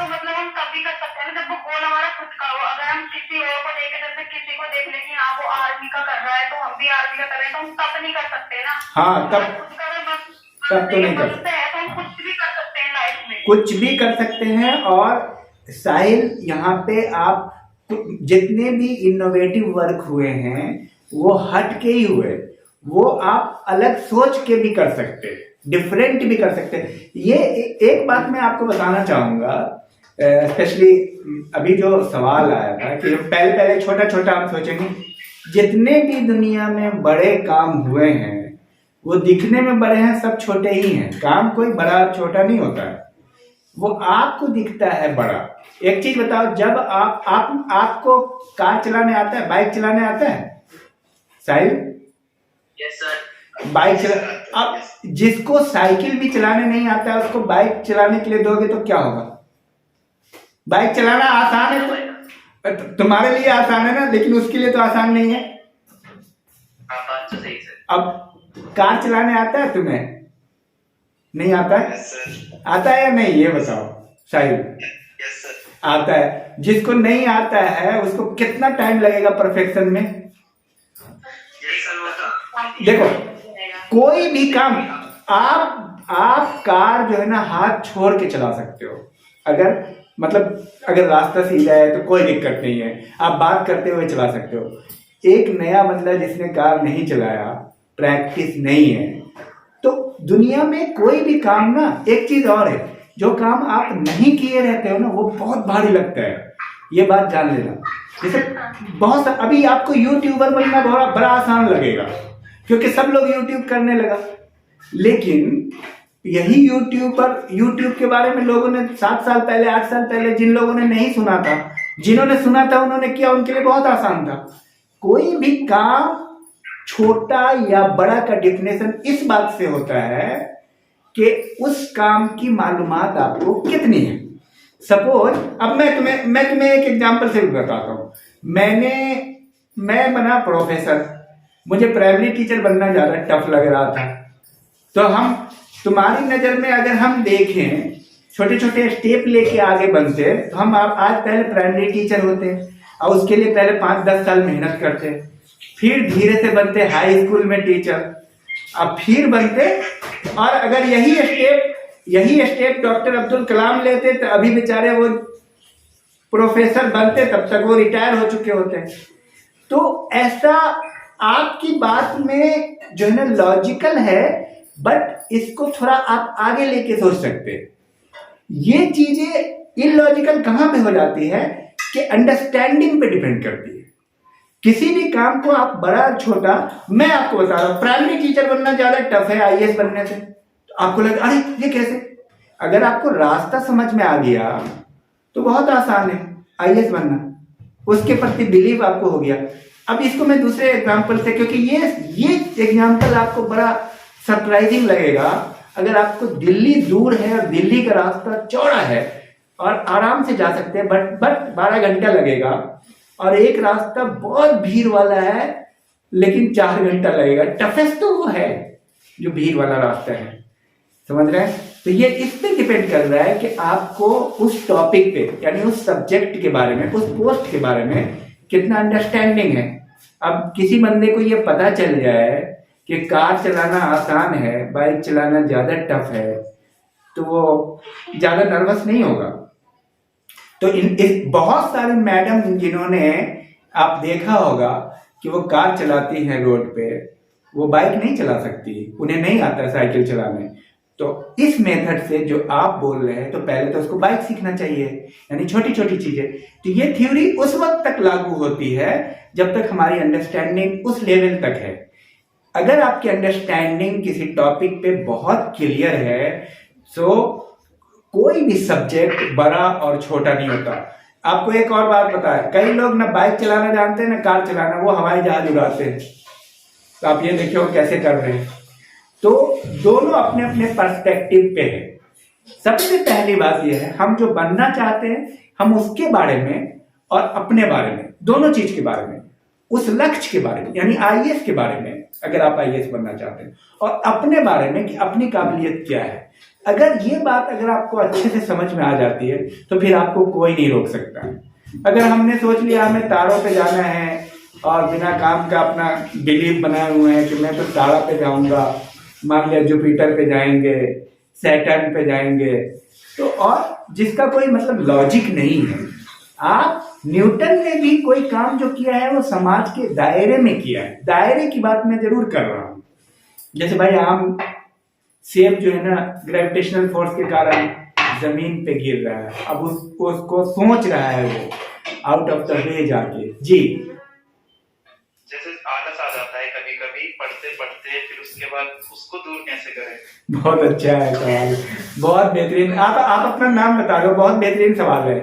मतलब हम कभी कर सकते हैं जब वो गोल हमारा खुद का हो। अगर हम किसी और को देख, जैसे किसी को देख ले कि हाँ वो आर्मी का कर रहा है तो हम भी आर्मी का कर रहे हैं, तो हम तब नहीं कर सकते ना। हाँ, तब तो नहीं कर सकते। तो हम कुछ भी कर सकते हैं लाइफ में। कुछ भी कर सकते हैं। और साहिल, यहाँ पे आप जितने भी इनोवेटिव वर्क हुए हैं वो हट के ही हुए, वो आप अलग सोच के भी कर सकते हैं, डिफरेंट भी कर सकते हैं। ये एक बात मैं आपको बताना चाहूंगा, स्पेशली अभी जो सवाल आया था कि पहले पहले छोटा छोटा हम सोचेंगे, जितने भी दुनिया में बड़े काम हुए हैं वो दिखने में बड़े हैं, सब छोटे ही हैं। काम कोई बड़ा छोटा नहीं होता है, वो आपको दिखता है बड़ा। एक चीज बताओ, जब आपको कार चलाने आता है, बाइक चलाने आता है साहिल? Yes sir. बाइक चला, अब जिसको साइकिल भी चलाने नहीं आता है उसको बाइक चलाने के लिए दोगे तो क्या होगा? बाइक चलाना आसान है तो तुम्हारे लिए आसान है ना, लेकिन उसके लिए तो आसान नहीं है। बात तो सही सर। अब कार चलाने आता है तुम्हें? नहीं आता है? Yes sir. आता है या नहीं, ये बताओ साहिल। Yes sir. आता है। जिसको नहीं आता है उसको कितना टाइम लगेगा परफेक्शन में? यस सर, वो तो देखो, कोई भी काम आप कार जो है ना हाथ छोड़ के चला सकते हो, अगर रास्ता सीधा है तो कोई दिक्कत नहीं है, आप बात करते हुए चला सकते हो। एक नया बंदा जिसने कार नहीं चलाया, प्रैक्टिस नहीं है, तो दुनिया में कोई भी काम ना, एक चीज और है, जो काम आप नहीं किए रहते हो ना वो बहुत भारी लगता है, ये बात जान लेना। जैसे अभी आपको यूट्यूबर बनना बड़ा आसान लगेगा क्योंकि सब लोग यूट्यूब करने लगा, लेकिन यही यूट्यूब के बारे में लोगों ने 7 साल पहले, 8 साल पहले, जिन लोगों ने नहीं सुना था, जिन्होंने सुना था उन्होंने किया, उनके लिए बहुत आसान था। कोई भी काम छोटा या बड़ा का डिफिनेशन इस बात से होता है कि उस काम की मालूमात आपको कितनी है। सपोज अब मैं तुम्हें एक एग्जांपल से भी बताता हूँ। मैं बना प्रोफेसर, मुझे प्राइमरी टीचर बनना ज्यादा टफ लग रहा था, तो तुम्हारी नजर में अगर हम देखें, छोटे छोटे स्टेप लेके आगे बनते, तो हम आज पहले प्राइमरी टीचर होते और उसके लिए पहले 5-10 साल मेहनत करते, फिर धीरे से बनते हाई स्कूल में टीचर, अब फिर बनते, और अगर यही स्टेप डॉक्टर अब्दुल कलाम लेते तो अभी बेचारे वो प्रोफेसर बनते, तब तक वो रिटायर हो चुके होते। तो ऐसा आपकी बात में जो है ना लॉजिकल है, बट इसको थोड़ा आप आगे लेके सोच सकते। ये चीजें इलॉजिकल कहां पे हो जाती है कि अंडरस्टैंडिंग पे डिपेंड करती है। किसी भी काम को आप बड़ा छोटा, मैं आपको बता रहा हूं, प्राइमरी टीचर बनना ज्यादा टफ है आईएएस बनने से। तो आपको लगा अरे ये कैसे? अगर आपको रास्ता समझ में आ गया तो बहुत आसान है आईएएस बनना, उसके प्रति बिलीव आपको हो गया। अब इसको मैं दूसरे एग्जांपल से, क्योंकि ये एग्जांपल आपको बड़ा सरप्राइजिंग लगेगा। अगर आपको दिल्ली दूर है और दिल्ली का रास्ता चौड़ा है और आराम से जा सकते हैं, बट 12 घंटा लगेगा, और एक रास्ता बहुत भीड़ वाला है लेकिन 4 घंटा लगेगा। टफेस्ट तो वो है जो भीड़ वाला रास्ता है, समझ रहे हैं? तो ये इस पे डिपेंड कर रहा है कि आपको उस टॉपिक पे, यानी उस सब्जेक्ट के बारे में, उस पोस्ट के बारे में कितना अंडरस्टैंडिंग है। अब किसी बंदे को ये पता चल जाए कि कार चलाना आसान है, बाइक चलाना ज्यादा टफ है, तो वो ज्यादा नर्वस नहीं होगा। तो बहुत सारे मैडम जिन्होंने आप देखा होगा कि वो कार चलाती हैं रोड पे, वो बाइक नहीं चला सकती, उन्हें नहीं आता साइकिल चलाने। तो इस मेथड से जो आप बोल रहे हैं, तो पहले तो उसको बाइक सीखना चाहिए, यानी छोटी छोटी चीजें। तो ये थ्योरी उस वक्त तक लागू होती है जब तक हमारी अंडरस्टैंडिंग उस लेवल तक है। अगर आपकी अंडरस्टैंडिंग किसी टॉपिक पे बहुत क्लियर है, तो कोई भी सब्जेक्ट बड़ा और छोटा नहीं होता। आपको एक और बात पता है, कई लोग ना बाइक चलाना जानते हैं ना कार चलाना, वो हवाई जहाज उड़ाते हैं। तो आप ये देखिए वो कैसे कर रहे हैं। तो दोनों अपने अपने पर्सपेक्टिव पे है। सबसे पहली बात यह है, हम जो बनना चाहते हैं हम उसके बारे में और अपने बारे में, दोनों चीज के बारे में, उस लक्ष्य के बारे में, यानी आईएएस के बारे में, अगर आप आईएएस बनना चाहते हैं, और अपने बारे में कि अपनी काबिलियत क्या है। अगर ये बात अगर आपको अच्छे से समझ में आ जाती है तो फिर आपको कोई नहीं रोक सकता। अगर हमने सोच लिया हमें तारों पे जाना है और बिना काम का अपना बिलीव बनाए हुए हैं कि मैं तो तारा पे जाऊंगा, मान लिया जुपिटर पे जाएंगे, सैटर्न पे जाएंगे। तो और जिसका कोई मतलब लॉजिक नहीं है। आप न्यूटन ने भी कोई काम जो किया है वो समाज के दायरे में किया है। दायरे की बात मैं जरूर कर रहा हूं। जैसे भाई आम सेब जो है ना, ग्रेविटेशनल फोर्स के कारण जमीन पे गिर रहा है, अब उसको सोच रहा है वो आउट ऑफ द वे जाके। जी, जैसे आलस आ जाता है कभी कभी पढ़ते पढ़ते, फिर उसके बाद उसको दूर कैसे करें? बहुत अच्छा है सवाल, बहुत बेहतरीन। आप अपना नाम बता दो, बहुत बेहतरीन सवाल है।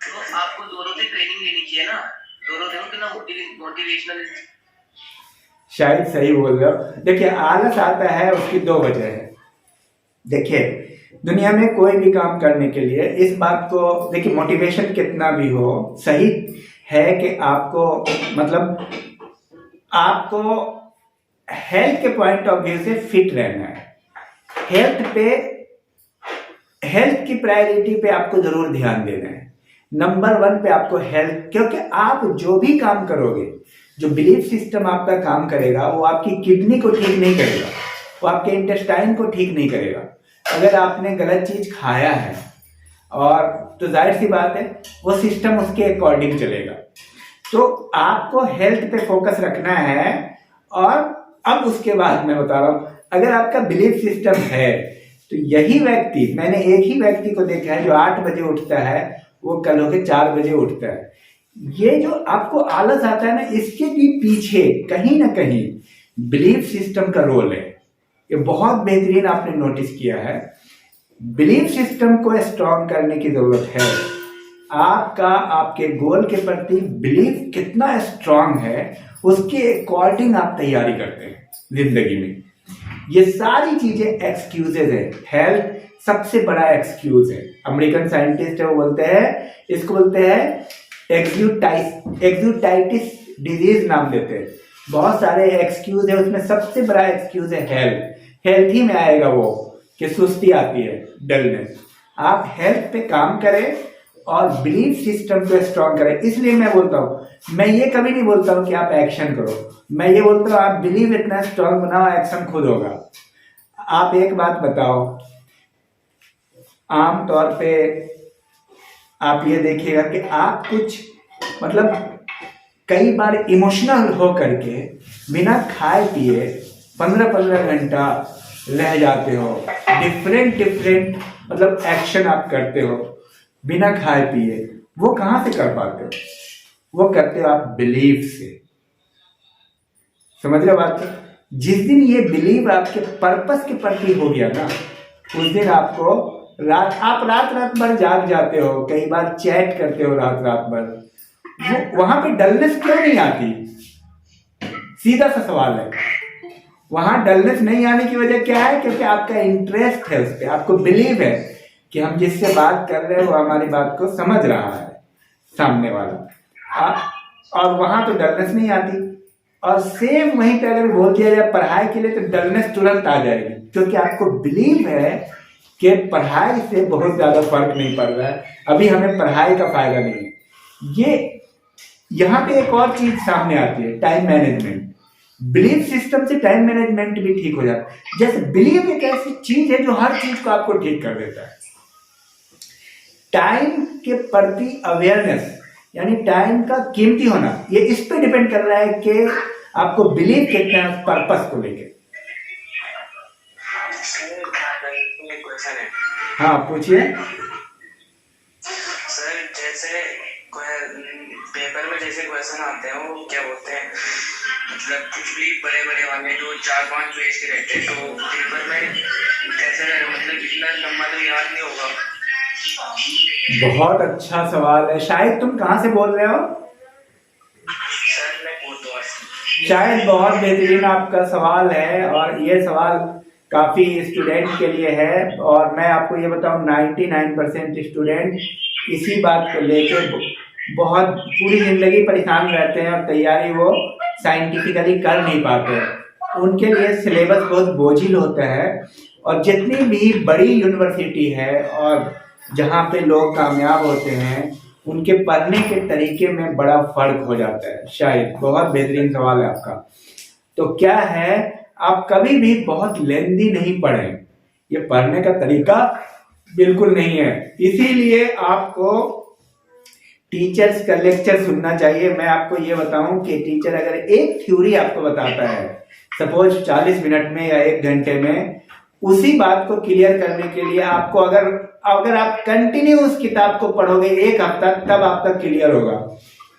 तो आपको दोनों से ट्रेनिंग लेनी चाहिए ना, दोनों देखो कितना मोटिवेशनल। शायद सही बोल रहे हो। देखिए, आलस आता है उसकी दो वजह है। देखिए, दुनिया में कोई भी काम करने के लिए इस बात को देखिए, मोटिवेशन कितना भी हो, सही है कि आपको मतलब आपको हेल्थ के पॉइंट ऑफ व्यू से फिट रहना है। हेल्थ की प्रायोरिटी पे आपको जरूर ध्यान देना है। नंबर 1 पे आपको हेल्थ, क्योंकि आप जो भी काम करोगे, जो बिलीफ सिस्टम आपका काम करेगा वो आपकी किडनी को ठीक नहीं करेगा, वो आपके इंटेस्टाइन को ठीक नहीं करेगा। अगर आपने गलत चीज खाया है और तो जाहिर सी बात है वो सिस्टम उसके अकॉर्डिंग चलेगा। तो आपको हेल्थ पे फोकस रखना है। और अब उसके बाद मैं बता रहा हूं, अगर आपका बिलीफ सिस्टम है तो यही व्यक्ति, मैंने एक ही व्यक्ति को देखा है जो 8 बजे उठता है, वो कल होके 4 बजे उठता है। ये जो आपको आलस आता है ना, इसके भी पीछे कहीं ना कहीं बिलीफ सिस्टम का रोल है। ये बहुत बेहतरीन आपने नोटिस किया है। बिलीफ सिस्टम को स्ट्रॉन्ग करने की जरूरत है। आपका आपके गोल के प्रति बिलीफ कितना स्ट्रॉन्ग है, उसके अकॉर्डिंग आप तैयारी करते हैं जिंदगी में। ये सारी चीजें एक्सक्यूजेज है। हेल्थ सबसे बड़ा एक्सक्यूज है। अमेरिकन साइंटिस्ट है, वो बोलते हैं, इसको बोलते हैं एक्सूटाइटिस डिजीज नाम देते हैं। बहुत सारे एक्सक्यूज है, उसमें सबसे बड़ा एक्सक्यूज है हेल्थ ही में आएगा वो कि सुस्ती आती है, डलनेस। आप हेल्थ पे काम करें और बिलीफ सिस्टम को स्ट्रॉन्ग करें। इसलिए मैं बोलता हूँ, मैं ये कभी नहीं बोलता हूँ कि आप एक्शन करो, मैं ये बोलता हूँ आप बिलीव इतना स्ट्रॉन्ग बनाओ, एक्शन खुद होगा। आप एक बात बताओ, आम तौर पे आप ये देखिएगा कि आप कुछ मतलब कई बार इमोशनल हो करके बिना खाए पिए 15-15 घंटा रह जाते हो। डिफरेंट मतलब एक्शन आप करते हो बिना खाए पिए। वो कहां से कर पाते हो? वो करते हो आप बिलीफ से। समझ रहे हो बात? जिस दिन ये बिलीव आपके पर्पस के प्रति हो गया ना, उस दिन आपको आप रात भर जाग जाते हो, कई बार चैट करते हो रात भर। वहां पे डलनेस क्यों नहीं आती? सीधा सा सवाल है। वहां डलनेस नहीं आने की वजह क्या है? क्योंकि आपका इंटरेस्ट है उस पर, आपको बिलीव है कि हम जिससे बात कर रहे हैं वो हमारी बात को समझ रहा है सामने वाला। और वहां तो डलनेस नहीं आती। और सेम वहीं पे अगर बोल दिया जाए पढ़ाई के लिए, तो डलनेस तुरंत आ जाएगी, क्योंकि आपको बिलीव है कि पढ़ाई से बहुत ज्यादा फर्क नहीं पड़ रहा है, अभी हमें पढ़ाई का फायदा नहीं है। ये यहाँ पे एक और चीज सामने आती है, टाइम मैनेजमेंट। बिलीफ सिस्टम से टाइम मैनेजमेंट भी ठीक हो जाता है। जैसे बिलीव एक ऐसी चीज है जो हर चीज को आपको ठीक कर देता है। टाइम के प्रति अवेयरनेस, यानी टाइम का कीमती होना, ये इस पे डिपेंड कर रहा है कि आपको बिलीव कितना है पर्पस को लेके। हाँ पूछिए सर। जैसे पेपर में जैसे क्वेश्चन आते हैं, वो क्या बोलते हैं, मतलब कुछ भी बड़े वाले जो 4-5 पेज के रहते हैं, तो पेपर में कैसे, मतलब इतना लंबा तो याद नहीं होगा। बहुत अच्छा सवाल है। शायद तुम कहाँ से बोल रहे हो? सर मैं कोटवा से। शायद बहुत बेहतरीन आपका सवाल है, और ये सवाल काफ़ी स्टूडेंट के लिए है। और मैं आपको ये बताऊं, 99% स्टूडेंट इसी बात को लेकर बहुत पूरी ज़िंदगी परेशान रहते हैं और तैयारी वो साइंटिफिकली कर नहीं पाते। उनके लिए सिलेबस बहुत बोझिल होता है। और जितनी भी बड़ी यूनिवर्सिटी है और जहाँ पे लोग कामयाब होते हैं, उनके पढ़ने के तरीके में बड़ा फर्क हो जाता है। शायद बहुत बेहतरीन सवाल है आपका। तो क्या है, आप कभी भी बहुत लेंदी नहीं पढ़ें, ये पढ़ने का तरीका बिल्कुल नहीं है। इसीलिए आपको टीचर्स का लेक्चर सुनना चाहिए। मैं आपको ये बताऊं कि टीचर अगर एक थ्योरी आपको बताता है, सपोज 40 मिनट में या 1 घंटे में, उसी बात को क्लियर करने के लिए आपको अगर आप कंटिन्यू उस किताब को पढ़ोगे 1 हफ्ता, तब आपका क्लियर होगा।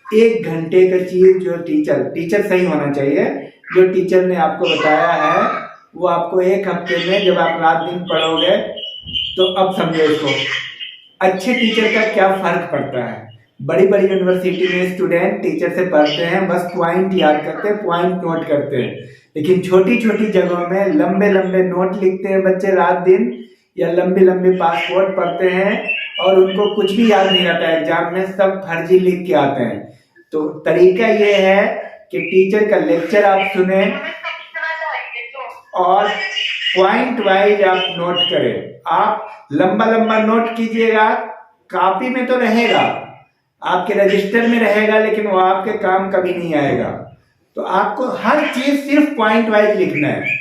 1 घंटे का चीज जो टीचर सही होना चाहिए, जो टीचर ने आपको बताया है वो आपको 1 हफ्ते में जब आप रात दिन पढ़ोगे तो अब समझो इसको। अच्छे टीचर का क्या फर्क पड़ता है। बड़ी बड़ी यूनिवर्सिटी में स्टूडेंट टीचर से पढ़ते हैं, बस पॉइंट याद करते हैं, पॉइंट नोट करते हैं, लेकिन छोटी छोटी जगहों में लंबे लंबे नोट लिखते हैं बच्चे रात दिन, या लंबी लंबी पासपोर्ट पढ़ते हैं और उनको कुछ भी याद नहीं रहता है, एग्जाम में सब फर्जी लिख के आते हैं। तो तरीका ये है कि टीचर का लेक्चर आप सुने और पॉइंट वाइज आप नोट करें। आप लंबा लंबा नोट कीजिएगा, कॉपी में तो रहेगा, आपके रजिस्टर में रहेगा, लेकिन वो आपके काम कभी नहीं आएगा। तो आपको हर चीज सिर्फ पॉइंट वाइज लिखना है।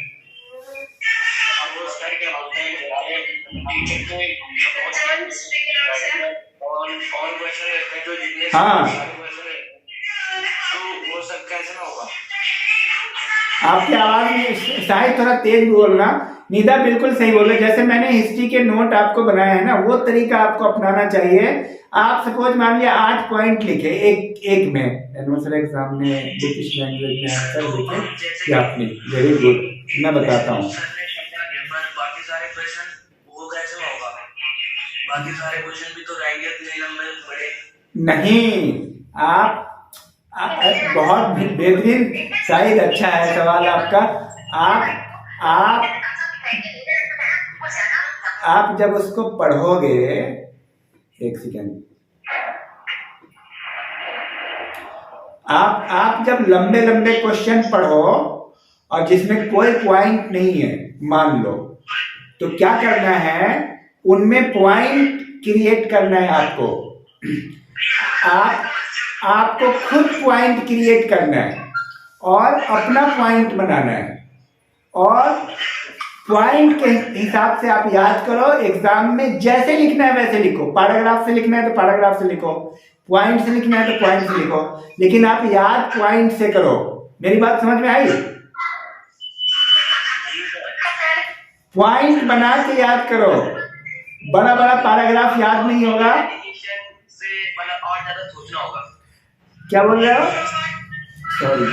हाँ, तो वो सब कैसे ना होगा? आपकी आवाज में शायद थोड़ा तेज बोलना। निदा बिल्कुल सही बोल रहे। जैसे मैंने हिस्ट्री के नोट आपको बनाए हैं ना, वो तरीका आपको अपनाना चाहिए। आप सपोज मान लिया 8 पॉइंट लिखे एक में, एनुअल एग्जाम में ब्रिटिश लैंग्वेज में आंसर लिखे या आपने, वेरी गुड। मैं बताता हूँ, बाकी सारे क्वेश्चन वो कैसे होगा? बाकी सारे क्वेश्चन भी तो रहेंगे इतने लंबे बड़े। नहीं, आप बहुत बेहतरीन, शायद अच्छा है सवाल आपका। आप जब उसको पढ़ोगे, 1 सेकेंड, आप जब लंबे लंबे क्वेश्चन पढ़ो और जिसमें कोई पॉइंट नहीं है, मान लो, तो क्या करना है, उनमें पॉइंट क्रिएट करना है आपको। आपको खुद पॉइंट क्रिएट करना है और अपना पॉइंट बनाना है, और पॉइंट के हिसाब से आप याद करो। एग्जाम में जैसे लिखना है वैसे लिखो, पैराग्राफ से लिखना है तो पैराग्राफ से लिखो, पॉइंट से लिखना है तो पॉइंट से लिखो, लेकिन आप याद पॉइंट से करो। मेरी बात समझ में आई? पॉइंट बना के याद करो, बड़ा बड़ा पैराग्राफ याद नहीं होगा। और ज्यादा सोचना होगा। क्या बोल रहे हो? सॉरी।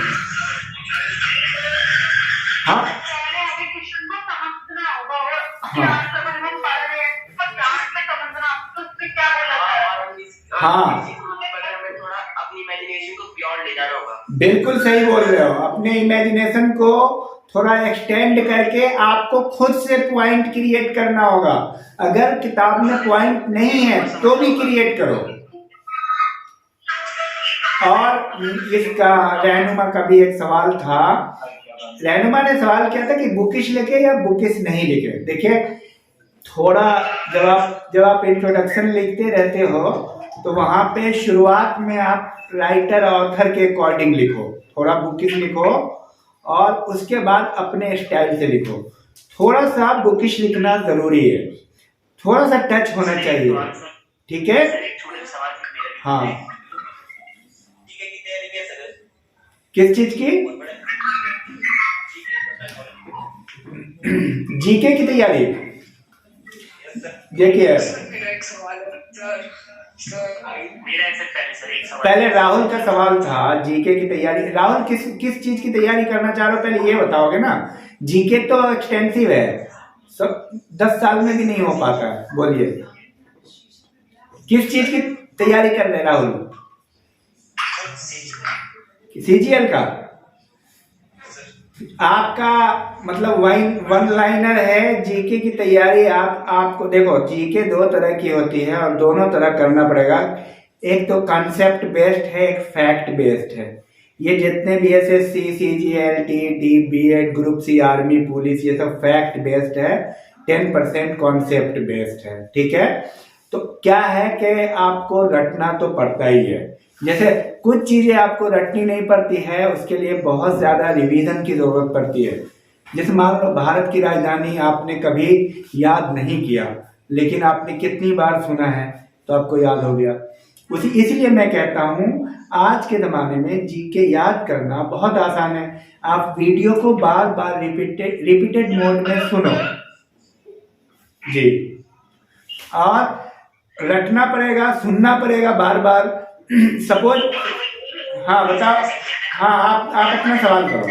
हाँ, हाँ, थोड़ा अपनी इमेजिनेशन को बियॉन्ड ले जाना होगा। बिल्कुल सही बोल रहे हो। अपने इमेजिनेशन को थोड़ा एक्सटेंड करके आपको खुद से पॉइंट क्रिएट करना होगा। अगर किताब में पॉइंट नहीं है तो भी क्रिएट करो। और इसका रहनुमा का भी एक सवाल था। रहनुमा ने सवाल किया था कि बुकिश लिखे या बुकिश नहीं लिखे। देखिए, थोड़ा जब आप इंट्रोडक्शन लिखते रहते हो तो वहां पे शुरुआत में आप राइटर ऑथर के अकॉर्डिंग लिखो, थोड़ा बुकिश लिखो, और उसके बाद अपने स्टाइल से लिखो। थोड़ा सा बुकिश लिखना जरूरी है, थोड़ा सा टच होना चाहिए, ठीक है? हाँ, किस चीज की? जीके की तैयारी। देखिए, पहले राहुल का सवाल था जीके की तैयारी। राहुल किस चीज की तैयारी करना चाह रहे हो, पहले ये बताओगे ना। जीके तो एक्सटेंसिव है, सब 10 साल में भी नहीं हो पाता है। बोलिए, किस चीज की तैयारी कर रहे हैं राहुल? सीजीएल का। आपका मतलब वन लाइनर है जीके की तैयारी। आपको देखो, जीके 2 तरह की होती है और दोनों तरह करना पड़ेगा। एक तो कॉन्सेप्ट बेस्ड है, एक फैक्ट बेस्ड है। ये जितने भी SSC, CGL, TT, BEd, group C, army, police, ये सब फैक्ट बेस्ड है। 10% कॉन्सेप्ट बेस्ड है, ठीक है? तो क्या है कि आपको रटना तो पड़ता ही है। जैसे कुछ चीजें आपको रटनी नहीं पड़ती है, उसके लिए बहुत ज्यादा रिवीजन की जरूरत पड़ती है। जैसे मान लो भारत की राजधानी आपने कभी याद नहीं किया, लेकिन आपने कितनी बार सुना है तो आपको याद हो गया। इसलिए मैं कहता हूँ आज के ज़माने में जीके याद करना बहुत आसान है। आप वीडियो को बार बार रिपीटेड मोड में सुनो जी, और रटना पड़ेगा, सुनना पड़ेगा बार बार। सपोज, हाँ बताओ, हाँ आप अपना सवाल करो।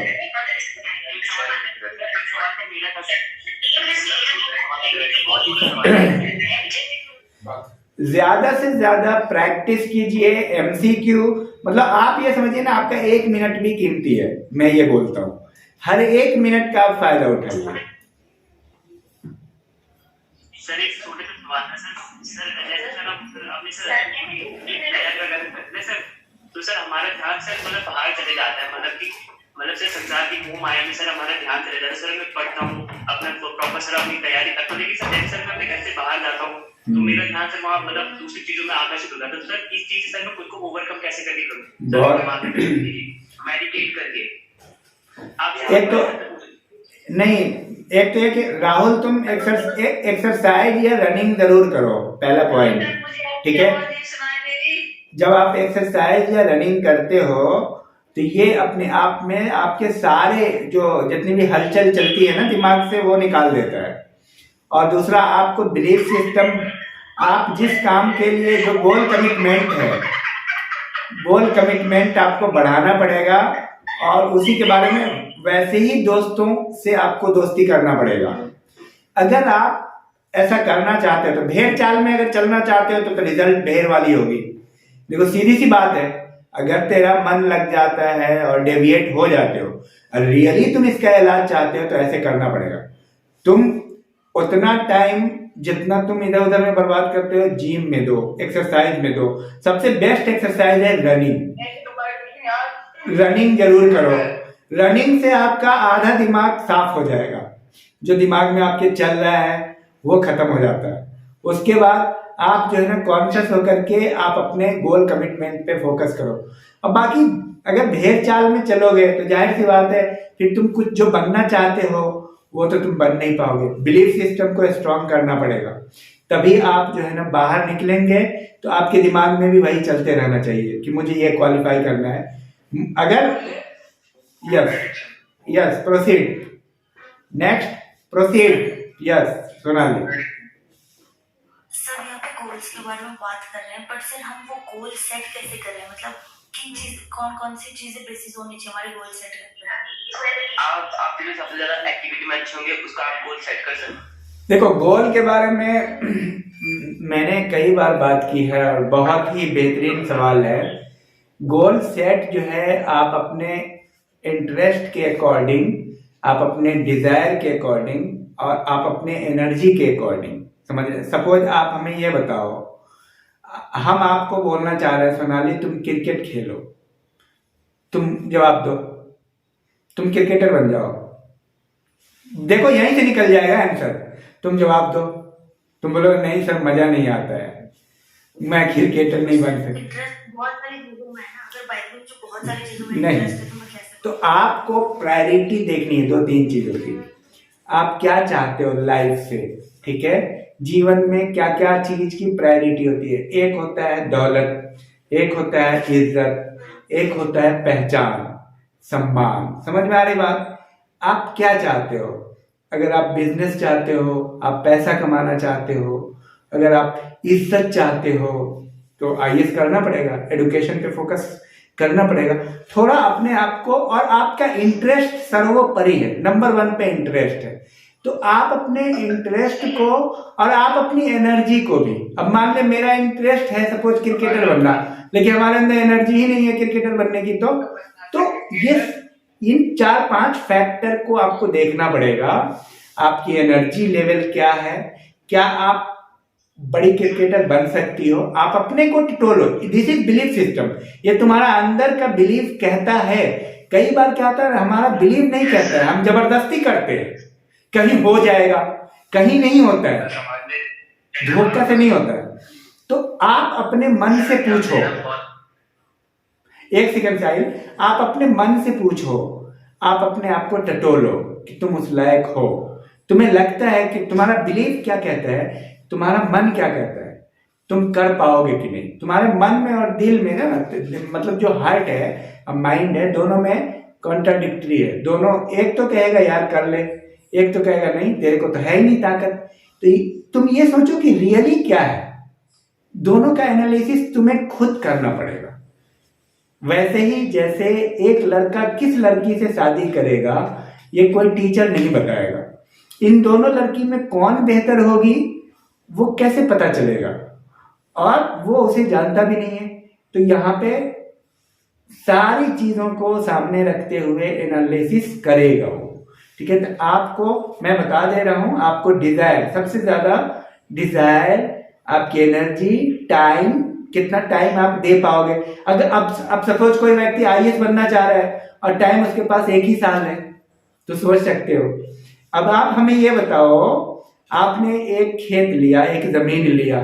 ज्यादा से ज्यादा प्रैक्टिस कीजिए एमसीक्यू। मतलब आप ये समझिए ना, आपका 1 मिनट भी कीमती है। मैं ये बोलता हूँ हर 1 मिनट का आप फायदा उठाइए। सर एक छोटे से सवाल है सर जैसे सर हम अपने सर तो सर हमारा ध्यान सर मतलब बाहर चले जाता है, मतलब से संसार की मोह माया में सर हमारा ध्यान चले जाता है। सर मैं पढ़ता हूँ अपना प्रॉपर सर अपनी तैयारी करता हूँ, लेकिन सर जैसे सर मैं अपने घर से बाहर जाता हूँ तो मेरा ध्यान सर वहाँ मतलब दूसरी चीजों में आकर्षित हो जाता है। तो सर इस चीज से सर मैं खुद को ओवरकम कैसे करके करूँ मेडिटेट करके? एक तो नहीं, एक तो एक राहुल तुम एक्सरसाइज या रनिंग जरूर करो, पहला पॉइंट, ठीक है। जब आप एक्सरसाइज या रनिंग करते हो तो ये अपने आप में आपके सारे जो जितनी भी हलचल चलती है ना दिमाग से वो निकाल देता है। और दूसरा, आपको बिलीफ सिस्टम, आप जिस काम के लिए जो गोल कमिटमेंट आपको बढ़ाना पड़ेगा, और उसी के बारे में वैसे ही दोस्तों से आपको दोस्ती करना पड़ेगा। अगर आप ऐसा करना चाहते हो तो भेड़ चाल में अगर चलना चाहते हो तो रिजल्ट भेड़ वाली होगी। देखो सीधी सी बात है, अगर तेरा मन लग जाता है और डेविएट हो जाते हो, रियली तुम इसका इलाज चाहते हो तो ऐसे करना पड़ेगा। तुम उतना टाइम जितना तुम इधर उधर में बर्बाद करते हो जिम में दो, एक्सरसाइज में दो। सबसे बेस्ट एक्सरसाइज है रनिंग जरूर करो। रनिंग से आपका आधा दिमाग साफ हो जाएगा, जो दिमाग में आपके चल रहा है वो खत्म हो जाता है। उसके बाद आप जो है ना कॉन्शियस होकर के आप अपने गोल कमिटमेंट पे फोकस करो। अब बाकी अगर भेड़ चाल में चलोगे तो जाहिर सी बात है फिर तुम कुछ जो बनना चाहते हो वो तो तुम बन नहीं पाओगे। बिलीफ सिस्टम को स्ट्रॉन्ग करना पड़ेगा, तभी आप जो है ना बाहर निकलेंगे। तो आपके दिमाग में भी वही चलते रहना चाहिए कि मुझे ये क्वालिफाई करना है। अगर yes proceed, next proceed, yes Sonali. Sir यहाँ पे गोल्स के बारे में बात कर रहे हैं, बट सर हम वो गोल सेट कैसे कर रहे हैं? मतलब कौन सी चीजें बेसिस होनी चाहिए हमारे गोल सेट करने में? आप जो सबसे ज्यादा एक्टिविटी में अच्छे होंगे उसका आप गोल सेट कर सकते। देखो गोल के बारे में मैंने कई बार बात की है और बहुत ही बेहतरीन सवाल है। गोल सेट जो है आप अपने इंटरेस्ट के अकॉर्डिंग, आप अपने डिजायर के अकॉर्डिंग और आप अपने एनर्जी के अकॉर्डिंग समझ रहे। सपोज आप हमें ये बताओ, हम आपको बोलना चाह रहे हैं सोनाली तुम क्रिकेट खेलो, तुम जवाब दो, तुम क्रिकेटर बन जाओ। देखो यहीं से निकल जाएगा आंसर। तुम जवाब दो, तुम बोलो नहीं सर मजा नहीं आता है, मैं क्रिकेटर नहीं बन सकता। इंटरेस्ट बहुत सारी चीजों में है ना, अगर बाइक में जो बहुत सारी चीजों में नहीं, इंटरेस्ट है तो मैं कैसे? तो आपको प्रायोरिटी देखनी है 2-3 चीजों की। आप क्या चाहते हो लाइफ से, ठीक है। जीवन में क्या क्या चीज की प्रायोरिटी होती है। एक होता है दौलत, एक होता है इज्जत, एक होता है पहचान, सम्मान। समझ में आ रही बात? आप क्या चाहते हो? अगर आप बिजनेस चाहते हो, आप पैसा कमाना चाहते हो, अगर आप इज्जत चाहते हो तो आईएएस करना पड़ेगा, एजुकेशन पे फोकस करना पड़ेगा थोड़ा अपने आप को। और आपका इंटरेस्ट सर्वोपरि है, नंबर 1 पे इंटरेस्ट है। तो आप अपने इंटरेस्ट को और आप अपनी एनर्जी को भी, अब मान ले मेरा इंटरेस्ट है सपोज क्रिकेटर बनना, लेकिन हमारे अंदर एनर्जी ही नहीं है क्रिकेटर बनने की, तो ये इन 4-5 फैक्टर को आपको देखना पड़ेगा। आपकी एनर्जी लेवल क्या है, क्या आप बड़ी क्रिकेटर बन सकती हो, आप अपने को टटोलो। दिस इज बिलीफ सिस्टम, ये तुम्हारा अंदर का बिलीफ कहता है। कई बार क्या होता है हमारा बिलीफ नहीं कहता है, हम जबरदस्ती करते हैं, कहीं हो जाएगा, कहीं नहीं होता है, धोखा से नहीं होता है। तो आप अपने मन से पूछो, एक सेकंड साहिल, आप अपने मन से पूछो, आप अपने आप को टटोलो कि तुम उस लायक हो, तुम्हें लगता है कि तुम्हारा बिलीफ क्या कहता है, तुम्हारा मन क्या कहता है, तुम कर पाओगे कि नहीं। तुम्हारे मन में और दिल में ना, मतलब जो हार्ट है और माइंड है, दोनों में कॉन्ट्राडिक्टरी है। दोनों, एक तो कहेगा यार कर ले, एक तो कहेगा नहीं तेरे को तो है ही नहीं ताकत। तो तुम ये सोचो कि रियली क्या है, दोनों का एनालिसिस तुम्हें खुद करना पड़ेगा। वैसे ही जैसे एक लड़का किस लड़की से शादी करेगा ये कोई टीचर नहीं बताएगा। इन दोनों लड़की में कौन बेहतर होगी वो कैसे पता चलेगा, और वो उसे जानता भी नहीं है। तो यहाँ पे सारी चीजों को सामने रखते हुए एनालिसिस करेगा वो, ठीक है। तो आपको मैं बता दे रहा हूं, आपको डिजायर, सबसे ज्यादा डिजायर, आपकी एनर्जी, टाइम, कितना टाइम आप दे पाओगे। अगर अब सपोज कोई व्यक्ति आईएएस बनना चाह रहा है और टाइम उसके पास 1 ही साल है, तो सोच सकते हो। अब आप हमें ये बताओ, आपने एक खेत लिया, एक जमीन लिया,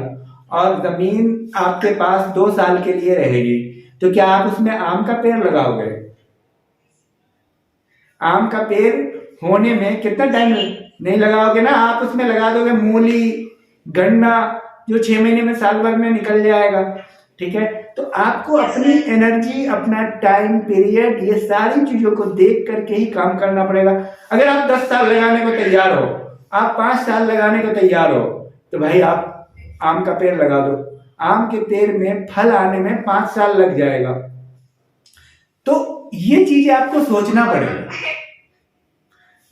और जमीन आपके पास 2 साल के लिए रहेगी, तो क्या आप उसमें आम का पेड़ लगाओगे? आम का पेड़ होने में कितना टाइम नहीं लगाओगे ना, आप उसमें लगा दोगे मूली, गन्ना, जो 6 महीने में, साल भर में निकल जाएगा, ठीक है। तो आपको अपनी एनर्जी, अपना टाइम पीरियड, ये सारी चीजों को देख करके ही काम करना पड़ेगा। अगर आप 10 साल लगाने को तैयार हो, आप 5 साल लगाने को तैयार हो, तो भाई आप आम का पेड़ लगा दो। आम के पेड़ में फल आने में 5 साल लग जाएगा। तो ये चीजें आपको सोचना पड़ेगा,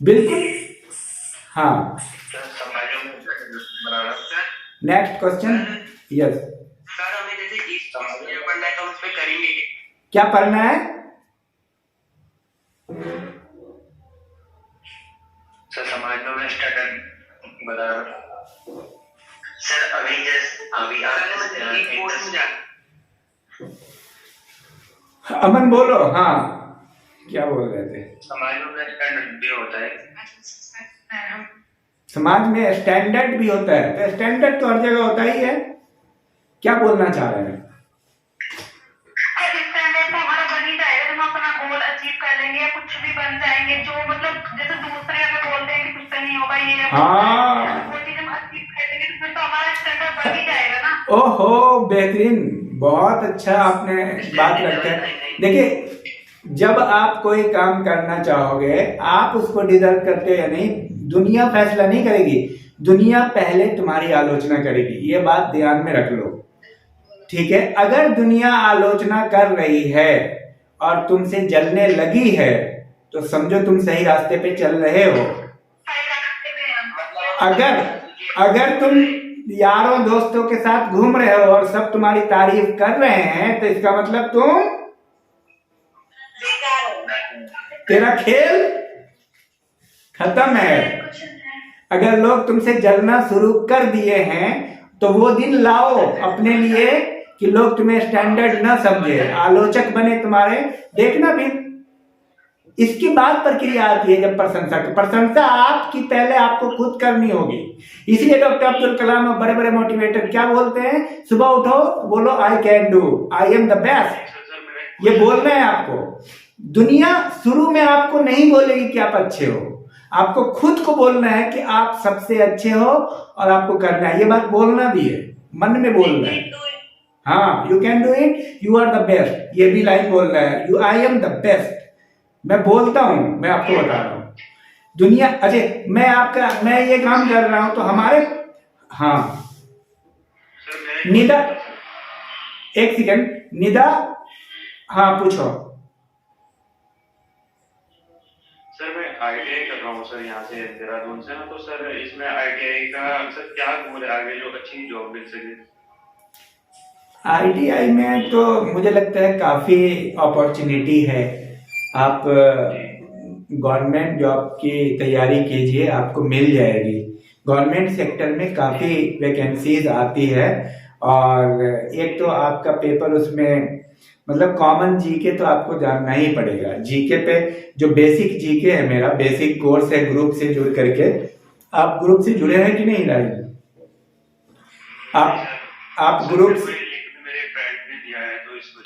बिल्कुल। हाँ, नेक्स्ट क्वेश्चन। यस सर, हमें जैसे इस पढ़ना है तो हम उस पे करेंगे क्या पढ़ना है? सर, समाज में स्टैंडर्ड बराबर। सर, अभी अमन बोलो। हाँ, क्या बोल रहे थे? समाज में स्टैंडर्ड भी होता है। समाज में स्टैंडर्ड भी होता है, तो स्टैंडर्ड तो हर जगह होता ही है। क्या बोलना चाह रहे हैं? स्टैंडर्ड तो हमारा बन ही जाएगा, हम अपना गोल अचीव कर लेंगे या कुछ भी बन जाएंगे। जो मतलब जैसे दूसरे हमें बोलते हैं कि कुछ तो नहीं होगा, ये हाँ, वो चीज हम अचीव कर लेंगे, तो फिर तो हमारा स्टैंडर्ड बन ही जाएगा ना। ओहो, बेहतरीन, बहुत अच्छा आपने बात रखा है। देखिए, जब आप कोई काम करना चाहोगे, आप उसको डिजर्व करते हो या नहीं, दुनिया फैसला नहीं करेगी, दुनिया पहले तुम्हारी आलोचना करेगी। ये बात ध्यान में रख लो, ठीक है। अगर दुनिया आलोचना कर रही है और तुमसे जलने लगी है, तो समझो तुम सही रास्ते पे चल रहे हो। अगर तुम यारों दोस्तों के साथ घूम रहे हो और सब तुम्हारी तारीफ कर रहे हैं, तो इसका मतलब तुम, तेरा खेल खत्म है। अगर लोग तुमसे जलना शुरू कर दिए हैं, तो वो दिन लाओ अपने लिए कि लोग तुम्हें स्टैंडर्ड ना समझे, आलोचक बने तुम्हारे। देखना फिर इसके बाद प्रक्रिया आती है जब प्रशंसा की। प्रशंसा आपकी पहले आपको खुद करनी होगी। इसलिए डॉक्टर अब्दुल कलाम और बड़े बड़े मोटिवेटर क्या बोलते हैं? सुबह उठो, बोलो I can do, I am the best. ये बोलना है आपको। दुनिया शुरू में आपको नहीं बोलेगी कि आप अच्छे हो, आपको खुद को बोलना है कि आप सबसे अच्छे हो और आपको करना है। ये बात बोलना भी है, मन में बोलना है। हाँ, you can do it, you are the best, ये भी लाइन बोलना है। You, I am the best. मैं बोलता हूं, मैं आपको बता रहा हूं। दुनिया, अजय, मैं ये काम कर रहा हूं तो हमारे, हाँ, निदा, एक सेकंड, निदा, हाँ पूछो। सर, मैं आईटीआई कर रहा हूँ सर, यहाँ से देहरादून से ना। तो सर, इसमें आईटीआई का सर क्या गोल है आगे जो अच्छी जॉब मिल सके? आईटीआई में तो मुझे लगता है काफी अपॉर्चुनिटी है। आप गवर्नमेंट जॉब की तैयारी कीजिए, आपको मिल जाएगी। गवर्नमेंट सेक्टर में काफी वैकेंसीज आती है, और एक तो आपका पेपर उसमें, मतलब कॉमन जीके तो आपको जानना ही पड़ेगा। जीके पे जो बेसिक जीके है, मेरा बेसिक कोर्स है ग्रुप से जुड़ करके। आप ग्रुप से जुड़े हैं कि नहीं राज? आप ग्रुप से,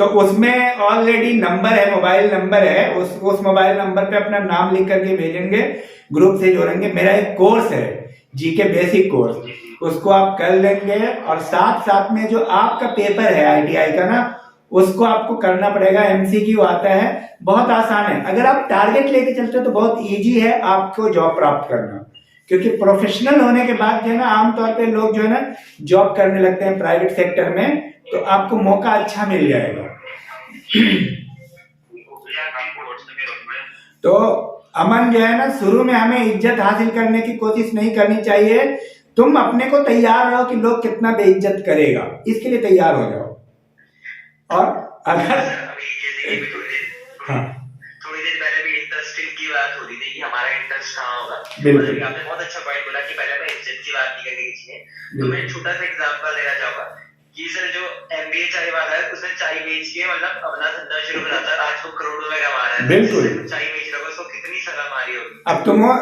तो उसमें ऑलरेडी नंबर है, मोबाइल नंबर है, उस मोबाइल नंबर पे अपना नाम लिख करके भेजेंगे, ग्रुप से जोड़ेंगे। मेरा एक कोर्स है जीके बेसिक कोर्स, उसको आप कर लेंगे और साथ साथ में जो आपका पेपर है आईटीआई का ना, उसको आपको करना पड़ेगा। एमसीक्यू आता है, बहुत आसान है। अगर आप टारगेट लेके चलते हो तो बहुत इजी है आपको जॉब प्राप्त करना, क्योंकि प्रोफेशनल होने के बाद जो है ना आमतौर पे लोग जो है ना जॉब करने लगते हैं प्राइवेट सेक्टर में, तो आपको मौका अच्छा मिल जाएगा। तो अमन जो है ना, शुरू में हमें इज्जत हासिल करने की कोशिश नहीं करनी चाहिए। तुम अपने को तैयार रहो कि लोग कितना बेइज्जत करेगा, इसके लिए तैयार हो जाओ। और अगर हाँ थोड़ी देर पहले भी इंटरेस्टिंग की बात हो रही थी कि हमारा इंटरेस्ट कहाँ होगा। बिल्कुल। आपने बहुत अच्छा पॉइंट बोला कि पहले मैं इज्जत की बात नहीं करनी चाहिए। तो मैं छोटा सा एग्जांपल देना चाहूंगा कि सर जो एमबीए चाय वाला है, उसने चाय बेच के मतलब अपना धंधा शुरू करा था, आज वो करोड़ों में कमा रहा है। बिल्कुल। चाय बेच रहा है, उसको कितनी शर्म आ रही होगी। अब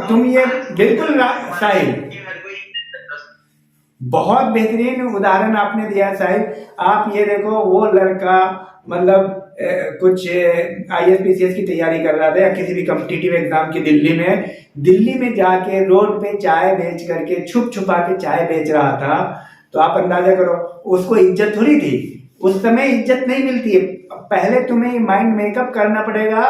तुम ये बिल्कुल साहिल, हर कोई बहुत बेहतरीन उदाहरण आपने दिया साहिब। आप ये देखो, वो लड़का मतलब कुछ आईएएस पीसीएस की तैयारी कर रहा था या किसी भी कॉम्पिटिटिव एग्जाम की, दिल्ली में जाके रोड पे चाय बेच करके छुप छुपा के चाय बेच रहा था। तो आप अंदाजा करो उसको इज्जत थोड़ी थी, उस समय इज्जत नहीं मिलती है। पहले तुम्हें माइंड मेकअप करना पड़ेगा।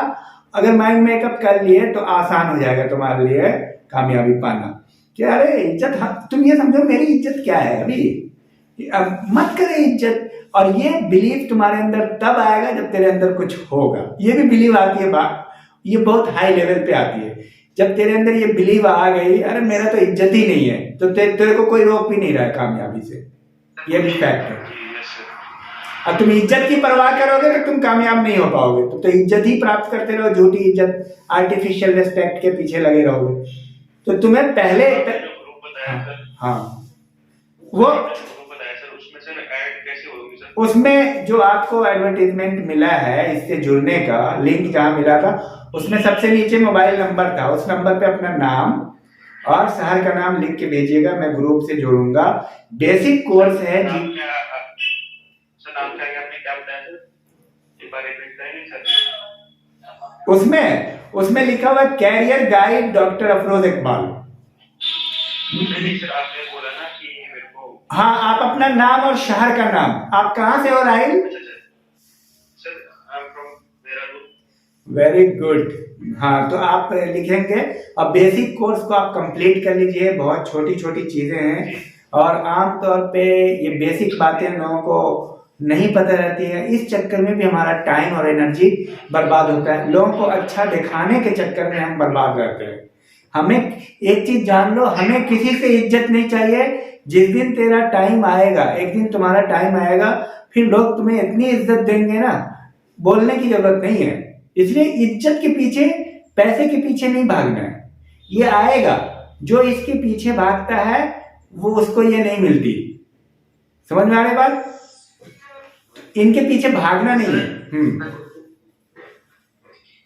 अगर माइंड मेकअप कर लिए तो आसान हो जाएगा तुम्हारे लिए कामयाबी पाना। कि अरे इज्जत, तुम ये समझो मेरी इज्जत क्या है अभी, अब मत करे इज्जत। और ये बिलीव तुम्हारे अंदर तब आएगा जब तेरे अंदर कुछ होगा। ये भी बिलीव आती है बात, ये बहुत हाई लेवल पे आती है। जब तेरे अंदर ये बिलीव आ गई, अरे मेरा तो इज्जत ही नहीं है, तो तेरे को कोई रोक भी नहीं रहा है कामयाबी से। ये भी फैक्ट है। अब तुम इज्जत की परवाह करोगे तो तुम कामयाब नहीं हो पाओगे। तो इज्जत ही प्राप्त करते रहो, झूठी इज्जत, आर्टिफिशियल रिस्पेक्ट के पीछे लगे रहोगे। तो तुम्हें पहले उसमें जो आपको एडवर्टाइजमेंट मिला है इससे जुड़ने का लिंक जहां मिला था, उसमें सबसे नीचे मोबाइल नंबर था। उस नंबर पे अपना नाम और शहर का नाम लिख के भेजिएगा, मैं ग्रुप से जोड़ूंगा। बेसिक कोर्स है जी। उसमें लिखा हुआ career guide doctor Afroz Iqbal. हाँ, आप अपना नाम और शहर का नाम, आप कहाँ से हो राहिल? Very good. हाँ, तो आप लिखेंगे। अब बेसिक कोर्स को आप कंप्लीट कर लीजिए। बहुत छोटी छोटी चीजें हैं और आमतौर पे ये बेसिक बातें लोगों को नहीं पता रहती है। इस चक्कर में भी हमारा टाइम और एनर्जी बर्बाद होता है। लोगों को अच्छा दिखाने के चक्कर में हम बर्बाद रहते हैं। हमें एक चीज जान लो, हमें किसी से इज्जत नहीं चाहिए। जिस दिन तेरा टाइम आएगा, एक दिन तुम्हारा टाइम आएगा, फिर लोग तुम्हें इतनी इज्जत देंगे ना, बोलने की जरूरत नहीं है। इसलिए इज्जत के पीछे, पैसे के पीछे नहीं भागना है। ये आएगा, जो इसके पीछे भागता है वो उसको ये नहीं मिलती। समझ में आ रही बात? इनके पीछे भागना नहीं है।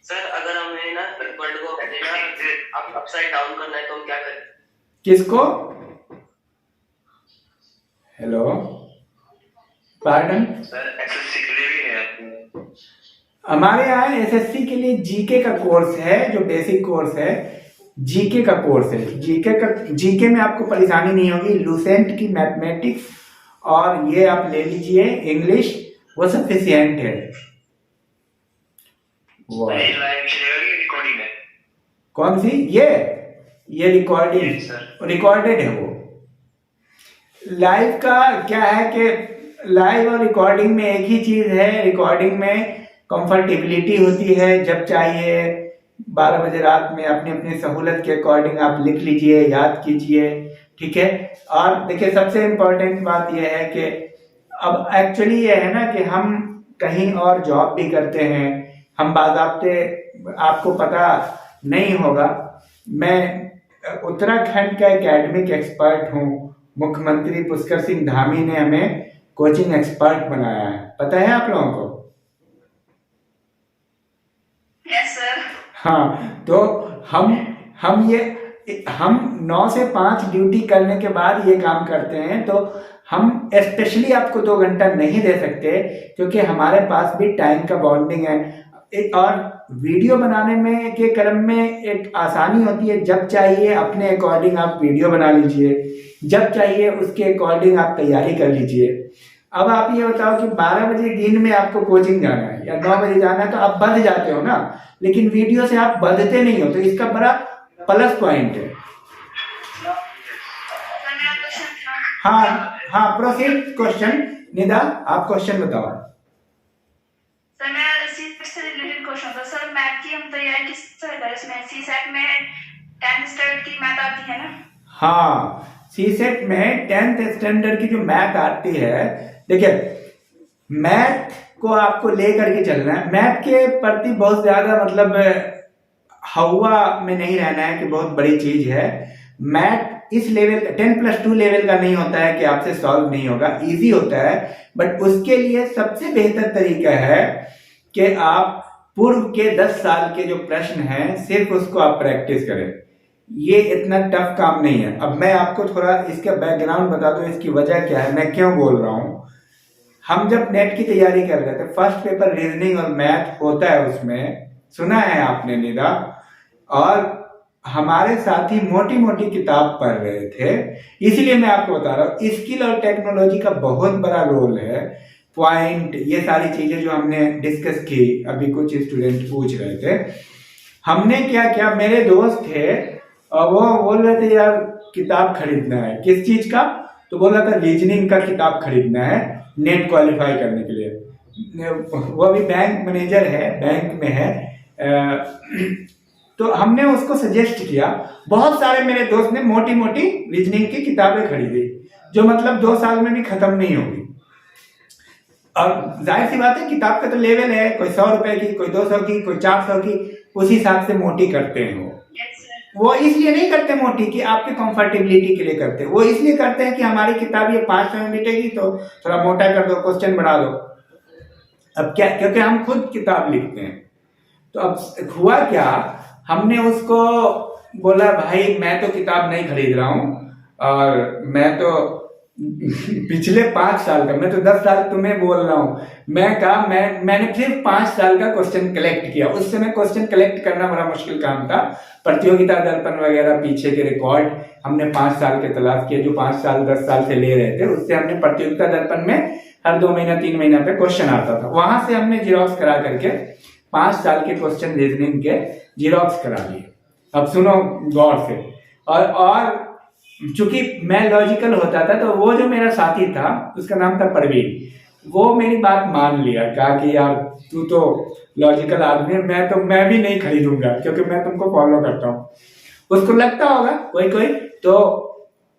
सर अगर हमें ना वर्ल्ड को अपसाइड डाउन करना है तो हम क्या करें? किसको? हेलो, पार्डन सर, एसएससी के लिए भी है आपको? हमारे यहाँ एसएससी के लिए जीके का कोर्स है, जो बेसिक कोर्स है जीके का कोर्स है। जीके में आपको परेशानी नहीं होगी। लूसेंट की मैथमेटिक्स और ये आप ले लीजिए, इंग्लिश वो सफिशिएंट है। रिकॉर्डिंग है? कौन सी? ये रिकॉर्डेड है। वो लाइव का क्या है कि लाइव और रिकॉर्डिंग में एक ही चीज है। रिकॉर्डिंग में कंफर्टेबिलिटी होती है, जब चाहिए 12 बजे रात में अपनी अपनी सहूलत के अकॉर्डिंग आप लिख लीजिए, याद कीजिए, ठीक है। और देखिए, सबसे इम्पोर्टेंट बात यह है कि अब एक्चुअली ये है ना कि हम कहीं और जॉब भी करते हैं, हम बाज़ाब्ते, आपको पता नहीं होगा, मैं उत्तराखंड का एकेडमिक एक्सपर्ट हूँ। मुख्यमंत्री पुष्कर सिंह धामी ने हमें कोचिंग एक्सपर्ट बनाया है, पता है आप लोगों को? Yes sir. हाँ, तो हम 9 से 5 ड्यूटी करने के बाद ये काम करते हैं। तो हम स्पेशली आपको 2 घंटा नहीं दे सकते क्योंकि हमारे पास भी टाइम का बॉन्डिंग है। और वीडियो बनाने में के क्रम में एक आसानी होती है, जब चाहिए अपने अकॉर्डिंग आप वीडियो बना लीजिए, जब चाहिए उसके अकॉर्डिंग आप तैयारी कर लीजिए। अब आप ये बताओ कि 12 बजे दिन में आपको कोचिंग जाना है या 9 बजे जाना है तो आप बंध जाते हो ना, लेकिन वीडियो से आप बंधते नहीं हो, तो इसका बड़ा प्लस पॉइंट है। हाँ, प्रोसीड क्वेश्चन। निदा, आप क्वेश्चन बताओ। सर मेरा इसी से रिलेटेड क्वेश्चन था सर, मैथ की हम तैयारी किस तरह करें? इसमें सीसेट में 10th स्टैंडर्ड की मैथ आती है ना? हाँ, सीसेट में 10th स्टैंडर्ड की जो मैथ आती है, देखिए मैथ को आपको लेकर के चलना है। मैथ के प्रति बहुत ज्यादा मतलब हवा में नहीं रहना है कि बहुत बड़ी चीज है। मैथ इस लेवल 10+2 लेवल का नहीं होता है कि आपसे सॉल्व नहीं होगा, इजी होता है। बट उसके लिए सबसे बेहतर तरीका है कि आप पूर्व के 10 साल के जो प्रश्न हैं सिर्फ उसको आप प्रैक्टिस करें। ये इतना टफ काम नहीं है। अब मैं आपको थोड़ा इसका बैकग्राउंड बता दूं, इसकी वजह क्या है, मैं क्यों बोल रहा हूं। हम जब नेट की तैयारी कर रहे थे, फर्स्ट पेपर रीजनिंग और मैथ होता है, उसमें सुना है आपने निदा, और हमारे साथी मोटी मोटी किताब पढ़ रहे थे। इसलिए मैं आपको बता रहा हूँ, स्किल और टेक्नोलॉजी का बहुत बड़ा रोल है। पॉइंट, ये सारी चीजें जो हमने डिस्कस की, अभी कुछ स्टूडेंट पूछ रहे थे, हमने क्या किया, मेरे दोस्त थे और वो बोल रहे थे यार किताब खरीदना है। किस चीज का? तो बोल रहा था रीजनिंग का किताब खरीदना है नेट क्वालिफाई करने के लिए। वो अभी बैंक मैनेजर है, बैंक में है। तो हमने उसको सजेस्ट किया। बहुत सारे मेरे दोस्त ने मोटी मोटी रीजनिंग की किताबें खरीदी जो मतलब 2 साल में भी खत्म नहीं होगी। और जाहिर सी बात है, किताब का तो लेवल है, कोई 100 रुपए की, कोई 200 की, कोई 400 की, उस हिसाब से मोटी करते हैं। वो इसलिए नहीं करते मोटी कि आपके कंफर्टेबिलिटी के लिए करते हैं, वो इसलिए करते हैं कि हमारी किताब ये 500 में बिकेगी तो थोड़ा मोटा कर दो, क्वेश्चन बढ़ा दो। अब क्या, क्योंकि हम खुद किताब लिखते हैं। तो अब हुआ क्या, हमने उसको बोला भाई मैं तो किताब नहीं खरीद रहा हूं, और मैं तो पिछले 5 साल का, मैं तो 10 साल तुम्हें बोल रहा हूं, मैंने सिर्फ 5 साल का क्वेश्चन कलेक्ट किया। उस समय क्वेश्चन कलेक्ट करना बड़ा मुश्किल काम था। प्रतियोगिता दर्पण वगैरह पीछे के रिकॉर्ड हमने 5 साल के तलाश किए, जो 5 साल 10 साल से ले रहे थे। उससे हमने प्रतियोगिता दर्पण में हर 2 महीना 3 महीना पे क्वेश्चन आता था, वहां से हमने जीरोक्स करा करके 5 साल के क्वेश्चन रीजनिंग के जीरोक्स करा लिए। अब सुनो गौर से। और चूंकि मैं लॉजिकल होता था, तो वो जो मेरा साथी था उसका नाम था परवीन, वो मेरी बात मान लिया, कहा कि यार तू तो लॉजिकल आदमी है, मैं भी नहीं खरीदूंगा क्योंकि मैं तुमको फॉलो करता हूँ। उसको लगता होगा कोई तो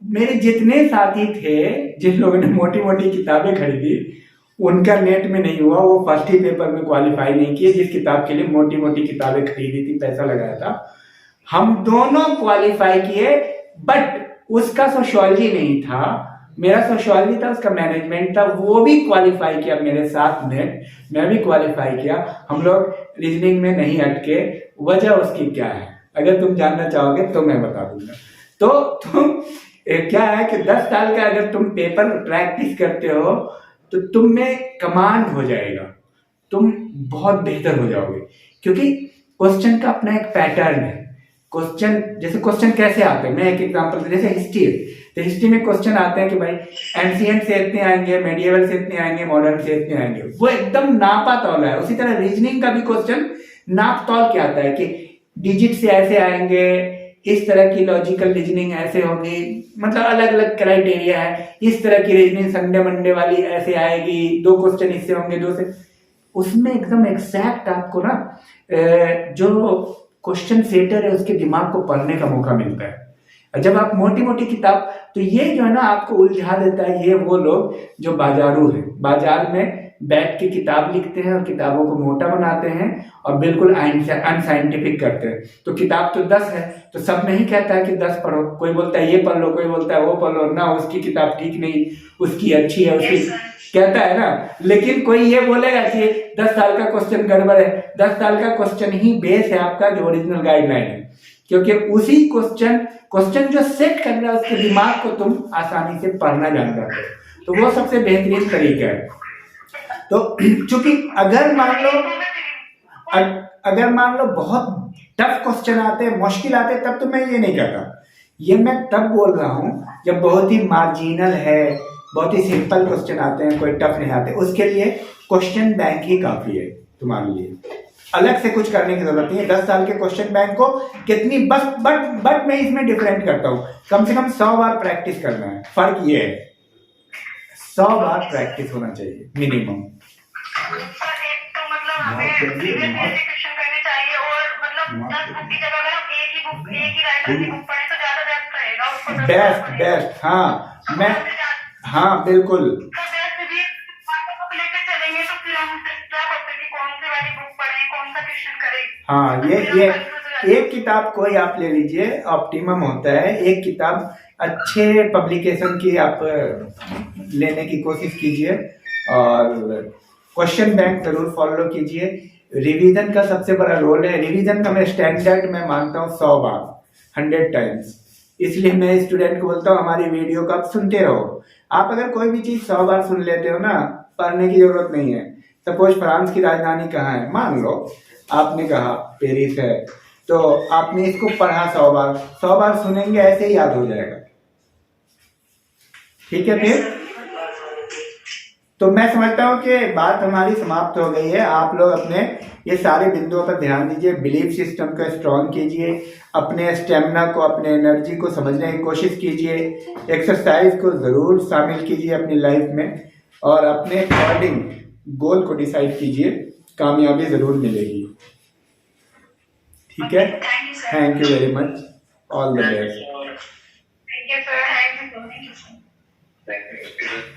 मेरे जितने साथी थे जिन लोगों ने मोटी मोटी किताबें खरीदी, उनका नेट में नहीं हुआ, वो फर्स्ट ही पेपर में क्वालिफाई नहीं किए। जिस किताब के लिए मोटी मोटी किताबें खरीदी थी, पैसा लगाया था, हम दोनों क्वालिफाई किए। बट उसका सोशियोलॉजी नहीं था, मेरा सोशियोलॉजी था, उसका मैनेजमेंट था। वो भी क्वालिफाई किया मेरे साथ में, मैं भी क्वालिफाई किया। हम लोग रीजनिंग में नहीं अटके। वजह उसकी क्या है, अगर तुम जानना चाहोगे तो मैं बता दूंगा। तो तुम क्या है कि 10 साल का अगर तुम पेपर प्रैक्टिस करते हो तो तुम में कमांड हो जाएगा, तुम बहुत बेहतर हो जाओगे। क्योंकि क्वेश्चन का अपना एक पैटर्न है। क्वेश्चन, जैसे क्वेश्चन कैसे आते हैं, मैं एक एग्जांपल, जैसे हिस्ट्री है तो हिस्ट्री में क्वेश्चन आते हैं कि भाई एंशिएंट से इतने आएंगे, मेडिएवल से इतने आएंगे, मॉडर्न से इतने आएंगे, वो एकदम नापा तौला है। उसी तरह रीजनिंग का भी क्वेश्चन नाप तौल के आता है कि डिजिट से ऐसे आएंगे, इस तरह की लॉजिकल रीजनिंग ऐसे होगी, मतलब अलग अलग क्राइटेरिया है। इस तरह की रीजनिंग संडे मंडे वाली ऐसे आएगी, 2 क्वेश्चन इससे होंगे, 2 से, उसमें एकदम एग्जैक्ट आपको ना जो क्वेश्चन सेटर है उसके दिमाग को पढ़ने का मौका मिलता है। जब आप मोटी मोटी किताब, तो ये जो है ना आपको उलझा देता है। ये वो लोग जो बाजारू हैं, बाजार में बैठ के किताब लिखते हैं और किताबों को मोटा बनाते हैं और बिल्कुल अनसाइंटिफिक करते हैं। तो किताब तो 10 है, तो सब नहीं कहता है कि 10 पढ़ो, कोई बोलता है ये पढ़ लो, कोई बोलता है वो पढ़ लो, ना उसकी किताब ठीक नहीं, उसकी अच्छी है, उसकी कहता है ना। लेकिन कोई ये बोलेगा कि 10 साल का क्वेश्चन गड़बड़ है। 10 साल का क्वेश्चन ही बेस है आपका, जो ओरिजिनल गाइडलाइन है, क्योंकि उसी क्वेश्चन जो सेट कर रहा है उसके दिमाग को तुम आसानी से पढ़ना जान जाते हो। तो वो सबसे बेहतरीन तरीका है। तो चूंकि अगर मान लो बहुत टफ क्वेश्चन आते हैं, मुश्किल आते हैं, तब तो मैं ये नहीं कहता। ये मैं तब बोल रहा हूँ जब बहुत ही मार्जिनल है, बहुत ही सिंपल क्वेश्चन आते हैं, कोई टफ नहीं आते, उसके लिए क्वेश्चन बैंक ही काफी है तुम्हारे लिए। अलग से कुछ करने की जरूरत नहीं है। 10 साल के क्वेश्चन बैंक को कितनी बट मैं इसमें डिफरेंट करता हूँ, कम से कम 100 बार प्रैक्टिस करना है। फर्क ये है 100 बार प्रैक्टिस होना चाहिए मिनिमम। तो मतलब हमें क्वेश्चन करने चाहिए, और मतलब 10 बुक की जगह अगर हम एक ही राइटर की बुक पढ़े तो ज्यादा बेस्ट रहेगा। उसको बेस्ट हाँ बिल्कुल। लेकर चलेंगे तो फिर हम क्या करते हैं कि कौन सी वाली बुक पढ़ें, कौन सा क्वेश्चन करें। हाँ ये एक किताब कोई आप ले लीजिए, ऑप्टिमम होता है। एक किताब अच्छे पब्लिकेशन की आप लेने की कोशिश कीजिए, और क्वेश्चन बैंक जरूर फॉलो कीजिए। रिवीजन का सबसे बड़ा रोल है। रिवीजन का मैं स्टैंडर्ड मैं मानता हूँ 100 बार, 100 टाइम्स। इसलिए मैं स्टूडेंट को बोलता हूँ हमारी वीडियो को आप सुनते रहो। आप अगर कोई भी चीज 100 बार सुन लेते हो ना, पढ़ने की जरूरत नहीं है। सपोज फ्रांस की राजधानी कहाँ है, मान लो आपने कहा पेरिस है, तो आपने इसको पढ़ा 100 बार, 100 बार सुनेंगे ऐसे ही याद हो जाएगा। ठीक है फिर तो मैं समझता हूँ कि बात हमारी समाप्त हो गई है। आप लोग अपने ये सारे बिंदुओं पर ध्यान दीजिए, बिलीफ सिस्टम को स्ट्रॉन्ग कीजिए, अपने स्टेमिना को, अपने एनर्जी को समझने की कोशिश कीजिए, एक्सरसाइज को जरूर शामिल कीजिए अपनी लाइफ में, और अपने अकॉर्डिंग गोल को डिसाइड कीजिए, कामयाबी जरूर मिलेगी। ठीक है, thank you very much, all the best. Thank you sir, thank you. Thank you.